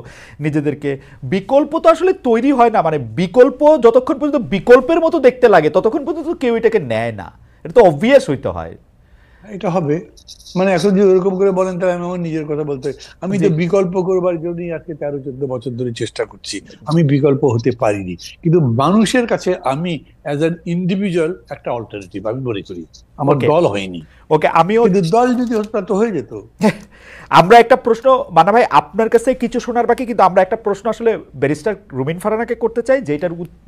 নিজেদেরকে। বিকল্প তো আসলে তৈরি হয় না, মানে বিকল্প যতক্ষণ পর্যন্ত বিকল্পের মতো দেখতে লাগে ততক্ষণ পর্যন্ত কেউ এটাকে নেয় না, এটা তো অবভিয়াস হইতে হয়। এটা হবে মানে এখন যদি ওরকম করে বলেন তাহলে আমি আমার নিজের কথা বলতে, আমি তো বিকল্প করবার জন্যই আজকে 13-14 বছর ধরে চেষ্টা করছি, আমি বিকল্প হতে পারিনি, কিন্তু মানুষের কাছে আমি অ্যাজ অ্যান ইন্ডিভিজুয়াল একটা অল্টারনেটিভ আমি মনে করি। আমার দল হয়নি, ওকে, আমিও দল যদি হতো তো হয়ে যেত। আমরা একটা প্রশ্ন মানা ভাই আপনার কাছে কিছু শোনার বাকি, কিন্তু আমরা একটা প্রশ্ন আসলে ব্যারিস্টার রুমিন ফারহানাকে করতে চাই,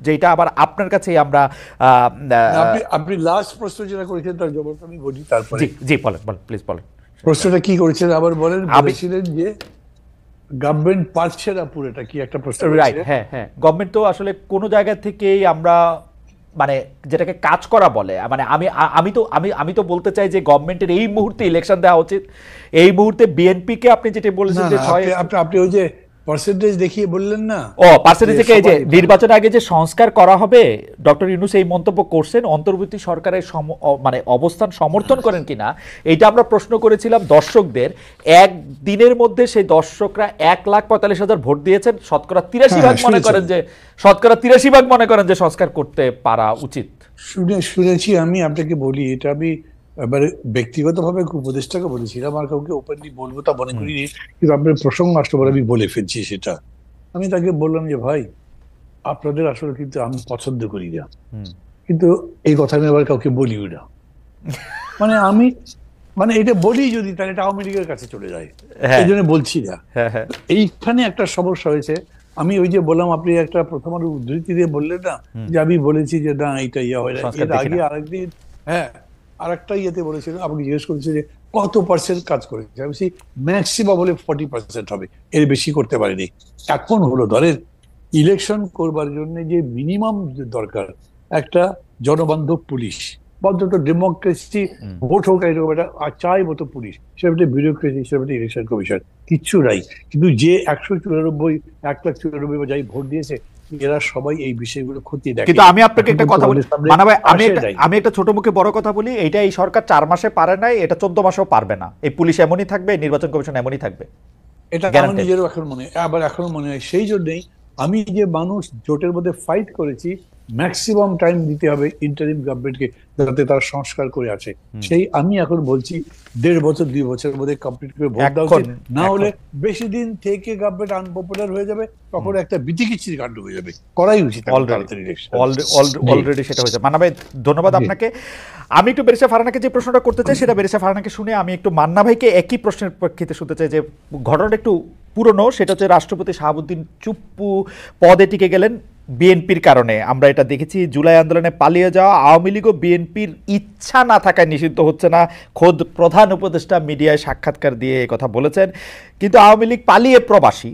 যেটা আবার আপনার কাছে আমরা আপনি লাস্ট প্রশ্ন যেটা করেছেন তার জবাবটা আমি বলি, তারপরে জি বলেন প্লিজ বলেন। প্রশ্নটা কি করেছেন আবার বলেন? বলেছিলেন যে গভর্নমেন্ট পারছে না পুরোটা, কি একটা প্রশ্ন? রাইট, হ্যাঁ, গভর্নমেন্ট তো আসলে কোনো জায়গা থেকেই আমরা মানে যেটাকে কাজ করা বলে, মানে আমি তো বলতে চাই যে গভর্নমেন্টের এই মুহূর্তে ইলেকশন দেওয়া উচিত। এই মুহূর্তে বিএনপিকে আপনি যেটা বলেছেন যে আপনি ওই যে পার্সেন্টেজ দেখিয়ে বললেন না, পার্সেন্টেজ থেকে এই যে নির্বাচন আগে যে সংস্কার করা হবে, ডক্টর ইউনূস এই মন্তব্য করছেন, অন্তর্বর্তী সরকারের মানে অবস্থান সমর্থন করেন কিনা এটা আমরা প্রশ্ন করেছিলাম দর্শকদের। একদিনের মধ্যে সেই দর্শকরা 1,45,000 ভোট দিয়েছেন, শতকরা 83% মনে করেন যে সংস্কার করতে পারা উচিত। শুনেছি। আমি আপনাকে বলি, এটা আমি এবারে ব্যক্তিগতভাবে উপদেষ্টাকে বলেছিলাম, আর কাউকে ওপেনলি বলবো তা মনে করিনি, কিন্তু আপনার প্রসঙ্গ আসতে পারে আমি বলে ফেলছি সেটা। আমি তাকে বললাম যে ভাই, আপনাদের আসলে কিন্তু আমি পছন্দ করি না, কিন্তু এই কথা আমি আবার কাউকে বলিও না। মানে এটা বলি যদি, তাহলে এটা আওয়ামী লীগের কাছে চলে যায়, এই জন্য বলছি না। এইখানে একটা সমস্যা হয়েছে। আমি ওই যে বললাম, আপনি একটা প্রথম উদ্ধৃতি দিয়ে বললেন না যে আমি বলেছি যে না এটা ইয়া হয় না, এর আগে আরেকদিন আরেকটা ইয়েতে বলেছিল, আপনি জিজ্ঞেস করেছে যে কত পার্সেন্ট কাজ করেছে, আমি বলছি ম্যাক্সিমাম বলে 40% হবে, এর বেশি করতে পারিনি। এখন হলো ধরেন ইলেকশন করবার জন্য যে মিনিমাম দরকার একটা জনবান্ধব পুলিশ, অন্তত ডেমোক্রেসি, ভোট হোক এরকম একটা চাই মতো পুলিশ, সেটা বিউরোক্রেসি, সেটা ইলেকশন কমিশন, কিচ্ছু নাই। কিন্তু যে 1,94 বা যাই ভোট দিয়েছে, এরা সবাই এই বিষয়গুলো ক্ষতি দেখে। কিন্তু আমি আপনাকে একটা কথা বলি, আমি একটা ছোট মুখে বড় কথা বলি, এইটা এই সরকার 4 মাসে পারে নাই, এটা 14 মাসেও পারবে না। এই পুলিশ এমনই থাকবে, নির্বাচন কমিশন এমনই থাকবে, এটা আমার নিজেরও এখন মনে হয়, আবার এখনো মনে হয়। সেই জন্যই আমি যে মানুষ জোটের মধ্যে ফাইট করেছি, ম্যাক্সিমাম টাইম দিতে হবে ইন্টারিম গভর্নমেন্টকে, যাতে তারা সংস্কার করে আছে। সেই আমি এখন বলছি 1.5 বছর 2 বছরের মধ্যে কমপ্লিট করে ভোট দেওয়া উচিত, না হলে বেশি দিন থেকে গভর্নমেন্ট আনপপুলার হয়ে যাবে, তখন একটা বিতিকিচ্ছির কাণ্ড হয়ে যাবে। করাই উচিত অলরেডি, সেটা হয়েছে। মান্না ভাই ধন্যবাদ আপনাকে। আমি একটু বেরিসা ফারহানাকে যে প্রশ্নটা করতে চাই, সেটা বেরিসা ফারহানাকে শুনে আমি একটু মান্না ভাইকে একই প্রশ্নের প্রেক্ষিতে শুনতে চাই, যে ঘটনাটা একটু পুরনো। সেটা হচ্ছে রাষ্ট্রপতি শাহাবুদ্দিন চুপ্পু পদে টিকে গেলেন বিএনপির কারণে। আমরা এটা দেখেছি, জুলাই আন্দোলনে পালিয়ে যাওয়া আওয়ামী লীগও বিএনপির ইচ্ছা না থাকায় নিষিদ্ধ হচ্ছে না। খোদ প্রধান উপদেষ্টা মিডিয়ায় সাক্ষাৎকার দিয়ে কথা বলেছেন। কিন্তু আওয়ামী লীগ পালিয়ে প্রবাসী,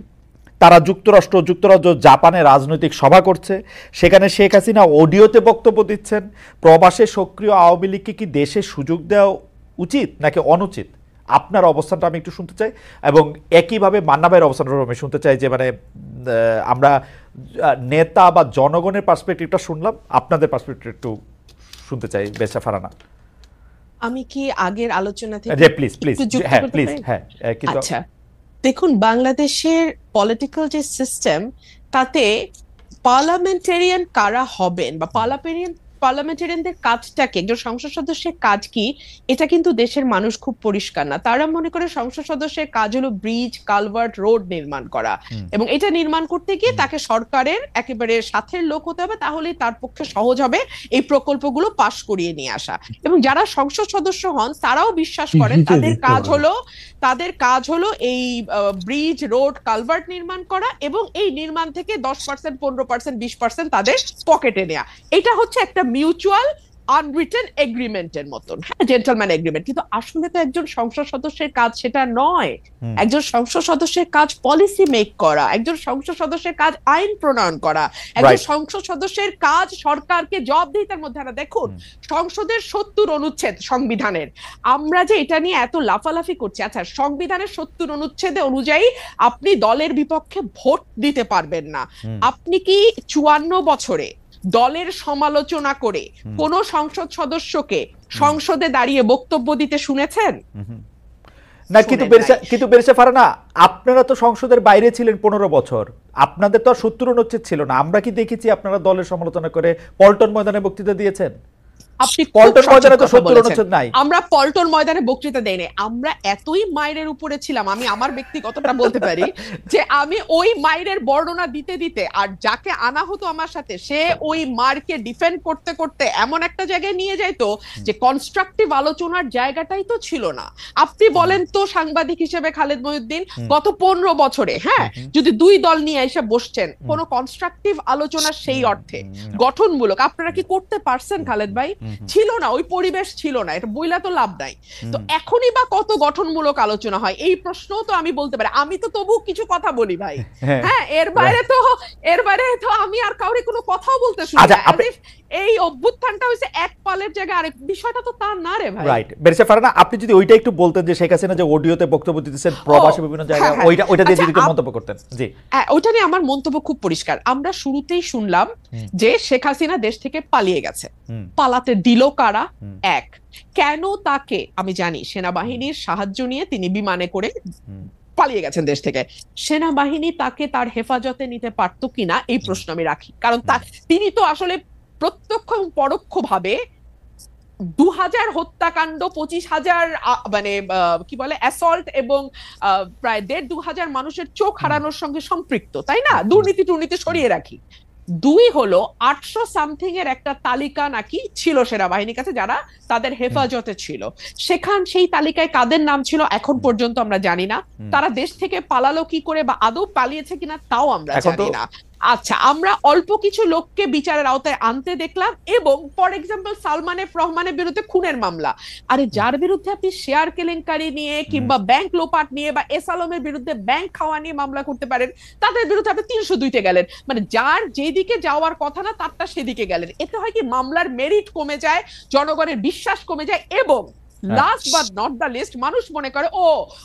তারা যুক্তরাজ্য জাপানে রাজনৈতিক সভা করছে, সেখানে শেখ হাসিনা অডিওতে বক্তব্য দিচ্ছেন। প্রবাসে সক্রিয় আওয়ামী লীগকে কি দেশে সুযোগ দেওয়া উচিত নাকি অনুচিত? আপনার অবস্থানটা আমি একটু শুনতে চাই, এবং একইভাবে মান্না ভাইয়ের অবস্থানটা আমি শুনতে চাই। যে মানে আমরা নেতা বা জনগণের পার্সপেক্টিভটা শুনলাম, আপনাদের পার্সপেক্টিভ একটু শুনতে চাই। বেরিসা ফারহানা, আমি কি আগের আলোচনা থেকে প্লিজ প্লিজ। আচ্ছা, দেখুন, বাংলাদেশের পলিটিক্যাল যে সিস্টেম, তাতে পার্লামেন্টারিয়ান কারা হবেন বা পার্লামেন্টারিয়ানদের কাজটা কি, একজন সংসদ সদস্যের কাজ কি, এটা কিন্তু দেশের মানুষ খুব পরিষ্কার না। তারা মনে করে সংসদ সদস্যের কাজ হলো ব্রিজ, কালভার্ট, রোড নির্মাণ করা, এবং এটা নির্মাণ করতে গিয়ে তাকে সরকারের একেবারে সাথের লোক হতে হবে, তাহলেই তার পক্ষে সহজ হবে এই প্রকল্পগুলো পাশ করিয়ে নিয়ে আসা। এবং যারা সংসদ সদস্য হন তারাও বিশ্বাস করেন তাদের কাজ হলো এই ব্রিজ, রোড, কালভার্ট নির্মাণ করা, এবং এই নির্মাণ থেকে 10%, 15%, 20% তাদের পকেটে নেওয়া। এটা হচ্ছে একটা মিউচুয়াল আনরিটেন এগ্রিমেন্টের মতন, হ্যাঁ, জেন্টলম্যান এগ্রিমেন্ট। কিন্তু আসলে তো একজন সংসদ সদস্যের কাজ সেটা নয়। একজন সংসদ সদস্যের কাজ পলিসি মেক করা, একজন সংসদ সদস্যের কাজ আইন প্রণয়ন করা, একজন সংসদ সদস্যের কাজ সরকারকে জবাবদিহিতার মধ্যে আনা। দেখুন, সংসদের 70 অনুচ্ছেদ সংবিধানের, আমরা যে এটা নিয়ে এত লাফালাফি করছি, আচ্ছা, সংবিধানের 70 অনুচ্ছেদে অনুযায়ী আপনি দলের বিপক্ষে ভোট দিতে পারবেন না। আপনি কি 54 বছরে দলের সমালোচনা করে কোন সংসদ সদস্যকে সংসদে দাঁড়িয়ে বক্তব্য দিতে শুনেছেন? না। কিন্তু বেরিসা ফারহানা, আপনারা তো সংসদের বাইরে ছিলেন 15 বছর, আপনাদের তো আর 70 অনুচ্ছেদ ছিল না। আমরা কি দেখেছি আপনারা দলের সমালোচনা করে পল্টন ময়দানে বক্তৃতা দিয়েছেন? আপনি পল্টন ময়দানে তো 70 অনুচ্ছেদ নাই। আমরা পল্টন ময়দানে বক্তৃতা দেই নাই। আমরা এতই মাইরের উপরে ছিলাম, আমি আমার ব্যক্তিগতটা বলতে পারি, যে আমি ওই মাইরের বর্ণনা দিতে দিতে, আর যাকে আনা হতো আমার সাথে, সে ওই মারকে ডিফেন্ড করতে করতে এমন একটা জায়গায় নিয়ে যাইতো যে কনস্ট্রাকটিভ আলোচনার জায়গাটাই তো ছিল না। আপনি বলেন তো, সাংবাদিক হিসেবে খালেদ মহিউদ্দিন, গত 15 বছরে, হ্যাঁ, যদি 2 দল নিয়ে এসে বসছেন, কোন কনস্ট্রাকটিভ আলোচনা সেই অর্থে গঠনমূলক আপনারা কি করতে পারছেন খালেদ ভাই? ছিল না, ওই পরিবেশ ছিল না, এটা বইলা তো লাভ নাই। তো এখনই বা কত গঠনমূলক আলোচনা হয় এই প্রশ্নও তো আমি বলতে পারি, আমি তো তবু কিছু কথা বলি ভাই। হ্যাঁ, এর বাইরে তো আমি আর কাউরে কোনো কথাও বলতে শুনি না। এই অভ্যুত্থানটা হইছে এক পালের জায়গায় আরেক, বিষয়টা তো তা না রে ভাই। রাইট, ব্যারিস্টার ফারহানা, আপনি যদি ওইটা একটু বলতেন যে শেখ হাসিনা যে অডিওতে বক্তব্য দিতেছেন প্রবাসী বিভিন্ন জায়গায়, ওইটা দিয়ে যদি একটু মন্তব্য করতেন। জি, ওইটা নিয়ে আমার মন্তব্য খুব পরিষ্কার। আমরা শুরুতেই শুনলাম যে শেখ হাসিনা দেশ থেকে পালিয়ে গেছে। পালাতে দিল কারা? এক, কেন তাকে, আমি জানি সেনাবাহিনীর সাহায্য নিয়ে তিনি বিমানে করে পালিয়ে গেছেন দেশ থেকে, সেনাবাহিনী তাকে তার হেফাজতে নিতে পারতো কিনা এই প্রশ্ন আমি রাখি। কারণ তিনি তো আসলে প্রত্যক্ষ এবং পরোক্ষ ভাবে 2000 হত্যাকাণ্ড, 25,000 মানে কি বলে অ্যাসল্ট এবং প্রায় 1,500 মানুষের চোখ হারানোর সঙ্গে সম্পৃক্ত, তাই না? দুর্নীতি সরিয়ে রাখি। দুই হলো 800 সামথিং এর একটা তালিকা নাকি ছিল সেনাবাহিনীর কাছে যারা তাদের হেফাজতে ছিল। সেই তালিকায় কাদের নাম ছিল এখন পর্যন্ত আমরা জানি না। তারা দেশ থেকে পালালো কি করে বা আদৌ পালিয়েছে কিনা তাও আমরা জানি না। আচ্ছা, আমরা অল্প কিছু লোককে বিচারের আওতায় আনতে দেখলাম, এবং ফর এক্সাম্পল সালমান এফ রহমানের বিরুদ্ধে খুনের মামলা। আরে যার বিরুদ্ধে আপনি শেয়ার কেলেঙ্কারি নিয়ে কিংবা ব্যাংক লোপাট নিয়ে বা এস আলমের বিরুদ্ধে ব্যাংক খাওয়া নিয়ে মামলা করতে পারেন, তাদের বিরুদ্ধে আপনি 302-তে গেলেন। মানে যার যেদিকে যাওয়ার কথা না তারটা সেদিকে গেলেন। এতে হয় কি, মামলার মেরিট কমে যায়, জনগণের বিশ্বাস কমে যায়, এবং last but not the least, মানুষ মনে করে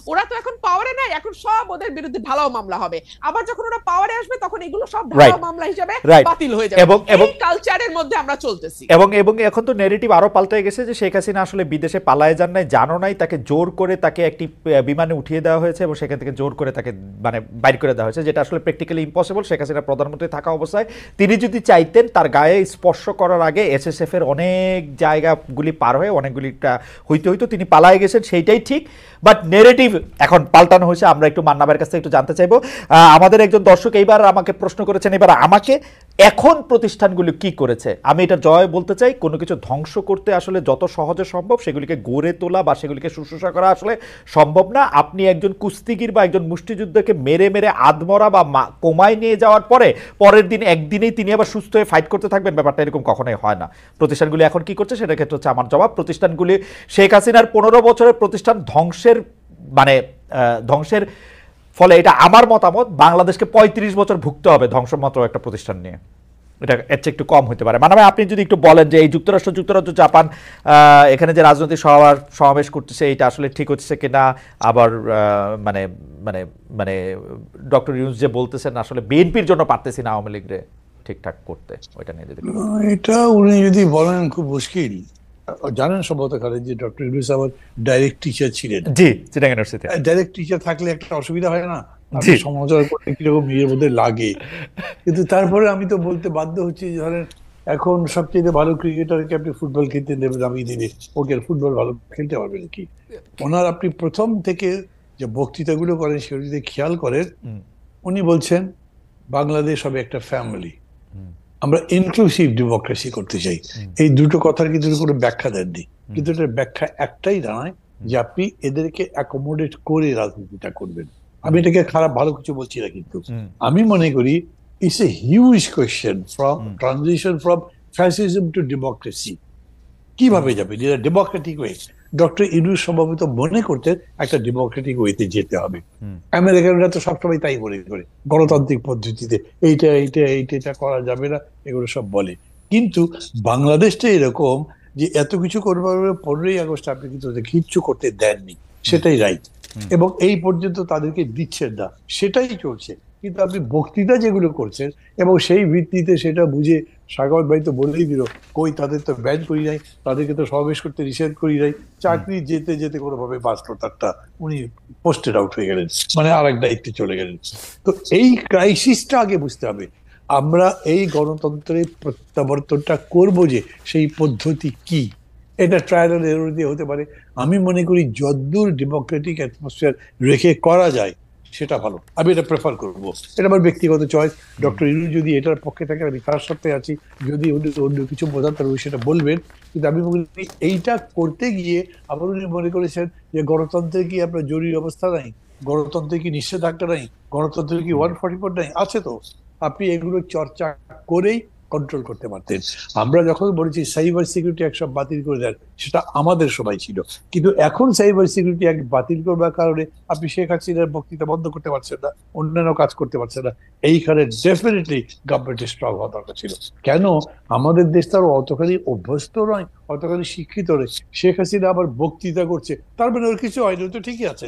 ওরা তো এখন পাওয়ারে নাই, এখন সব ওদের বিরুদ্ধে ঢালাও মামলা হবে। আবার যখন ওরা পাওয়ারে আসবে তখন এগুলো সব ঢালাও মামলা হিসেবে বাতিল হয়ে যাবে। এবং কালচারের মধ্যে আমরা চলতেছি। এবং এখন তো ন্যারেটিভ আরো পাল্টে গেছে যে শেখ হাসিনা আসলে বিদেশে পালায় যান নাই, জানো নাই, তাকে জোর করে তাকে একটি বিমানে উঠিয়ে দেওয়া হয়েছে এবং সেখান থেকে জোর করে তাকে মানে বাইর করে দেওয়া হয়েছে, যেটা আসলে প্র্যাকটিক্যালি ইম্পসিবল। শেখ হাসিনা প্রধানমন্ত্রী থাকা অবস্থায় তিনি যদি চাইতেন তার গায়ে স্পর্শ করার আগে এসএসএফ এর অনেক জায়গাগুলি পার হয়ে অনেকগুলিটা হয়তো তিনি পালায় গেছেন, সেইটাই ঠিক। বাট নেরেটিভ এখন পাল্টানো হয়েছে। আমরা একটু মান্নাবের কাছ থেকে একটু জানতে চাইবো। আমাদের একজন দর্শক এইবার আমাকে প্রশ্ন করেছেন, এবার আমাকে এখন প্রতিষ্ঠানগুলো কি করেছে। আমি এটা জয় বলতে চাই, কোনো কিছু ধ্বংস করতে আসলে যত সহজে সম্ভব সেগুলিকে গড়ে তোলা বা সেগুলিকে শুশ্রূষা করা আসলে সম্ভব না। আপনি একজন কুস্তিগির বা একজন মুষ্টিযুদ্ধকে মেরে আধমরা বা কোমায় নিয়ে যাওয়ার পরের দিন একদিনেই তিনি আবার সুস্থ হয়ে ফাইট করতে থাকবেন, ব্যাপারটা এরকম কখনোই হয় না। প্রতিষ্ঠানগুলি এখন কি করছে সেটার ক্ষেত্রে হচ্ছে আমার জবাব। প্রতিষ্ঠানগুলি শেখ হাসিনার 15 বছরের প্রতিষ্ঠান ধ্বংসের ফলে, এটা আমার মতামত, বাংলাদেশকে 35 বছর ভুগতে হবে ধ্বংসমাত্র একটা প্রতিষ্ঠান নিয়ে। এটা এর চেয়ে একটু কম হতে পারে। মানে আপনি যদি একটু বলেন যে এই যুক্তরাজ্য জাপান এখানে যে রাজনৈতিক সমাবেশ করতেছে এটা আসলে ঠিক হচ্ছে কিনা, আবার মানে মানে মানে ডক্টর ইউনূস যে বলতেছেন আসলে বিএনপির জন্য পারতেছি না আওয়ামী লীগরে ঠিকঠাক করতে, ওইটা নিয়ে যদি এটা উনি যদি বলেন খুব মুশকিল। জানেন সম্ভবত খালেদ যে ডক্টর ইউনূস আমার ডাইরেক্ট টিচার ছিলেন। জি, চিটাগাং ইউনিভার্সিটি। ডাইরেক্ট টিচার থাকলে একটা অসুবিধা হয় না, সমালোচনা করতে কিরকম নিজের মধ্যে লাগে। কিন্তু তারপরে আমি তো বলতে বাধ্য হচ্ছি, ধরেন এখন সবচেয়ে ভালো ক্রিকেটারকে আপনি ফুটবল খেলতে দেবেন, আমি দিলে ওকে ফুটবল ভালো খেলতে পারবেন কি? ওনার আপনি প্রথম থেকে যে বক্তৃতাগুলো করেন সেগুলো যদি খেয়াল করেন, উনি বলছেন বাংলাদেশ হবে একটা ফ্যামিলি, আমরা ইনক্লুসিভ ডেমোক্রেসি করতে চাই। এই দুটো কথার কিন্তু কোনো ব্যাখ্যা দেননি, কিন্তু এটার ব্যাখ্যা একটাই দাঁড়ায় যে আপনি এদেরকে অ্যাকোমোডেট করে রাজনীতিটা করবেন। আমি এটাকে খারাপ ভালো কিছু বলছি না, কিন্তু আমি মনে করি it's a huge question from transition from fascism two democracy. কিভাবে যাবে ডেমোক্রেটিক ওয়ে? ডক্টর ইউনূস সম্ভবত মনে করতেন একটা ডেমোক্রেটিক ওয়েতে যেতে হবে। আমেরিকানরা তো সবসময় তাই মনে করে, গণতান্ত্রিক পদ্ধতিতে এইটা করা যাবে না, এগুলো সব বলে। কিন্তু বাংলাদেশটা এরকম যে এত কিছু করবার 15ই আগস্ট আপনি কিন্তু কিচ্ছু করতে দেননি, সেটাই রাইট, এবং এই পর্যন্ত তাদেরকে দিচ্ছেন না, সেটাই চলছে। কিন্তু আপনি বক্তৃতা যেগুলো করছেন এবং সেই ভিত্তিতে সেটা বুঝে, সাগর ভাই তো বলেই দিল, কই তাদের তো ব্যান করি নাই, তাদেরকে তো সমাবেশ করতে নিষেধ করি নাই, চাকরি যেতে যেতে কোনোভাবে বাঁচলো তারটা, উনি পোস্টেড আউট হয়ে গেলেন, মানে আর এক দায়িত্বে চলে গেলেন। তো এই ক্রাইসিসটা আগে বুঝতে হবে। আমরা এই গণতন্ত্রের প্রত্যাবর্তনটা করব যে সেই পদ্ধতি কি, এটা ট্রায়াল এন্ড এরর দিয়ে হতে পারে। আমি মনে করি যতদূর ডেমোক্রেটিক অ্যাটমসফিয়ার রেখে করা যায় সেটা ভালো, আমি এটা প্রেফার করবো। এটা আমার ব্যক্তিগত চয়েস। ডক্টর ইউনূস যদি এটার পক্ষে থাকে আমি তার সাথে আছি, যদি অন্য কিছু বোঝান তাহলে সেটা বলবেন। কিন্তু আমি মনে করি এইটা করতে গিয়ে আবার উনি মনে করেছেন যে গণতন্ত্রে কি আপনার জরুরি অবস্থা নাই, গণতন্ত্রে কি নিষেধাজ্ঞা নাই, গণতন্ত্রে কি 144 নাই, আছে তো। আপনি এগুলো চর্চা করেই কন্ট্রোল করতে পারতেন। আমরা যখন বলেছি সাইবার সিকিউরিটি অ্যাক্ট সব বাতিল করে দেন, সেটা আমাদের সময় ছিল, কিন্তু এখন সাইবার সিকিউরিটি অ্যাক্ট বাতিল করবার কারণে আপনি শেখ হাসিনার বক্তৃতা বন্ধ করতে পারছেন না, অন্যান্য কাজ করতে পারছেন না। এইখানে ডেফিনেটলি গভর্নমেন্টের স্ট্রং হওয়া দরকার ছিল। কেন? আমাদের দেশ তার অতখানি অভ্যস্ত নয়, অতখানি শিক্ষিত নয়। শেখ হাসিনা আবার বক্তৃতা করছে, তার মানে ওর কিছু হয়নি, তো ঠিকই আছে।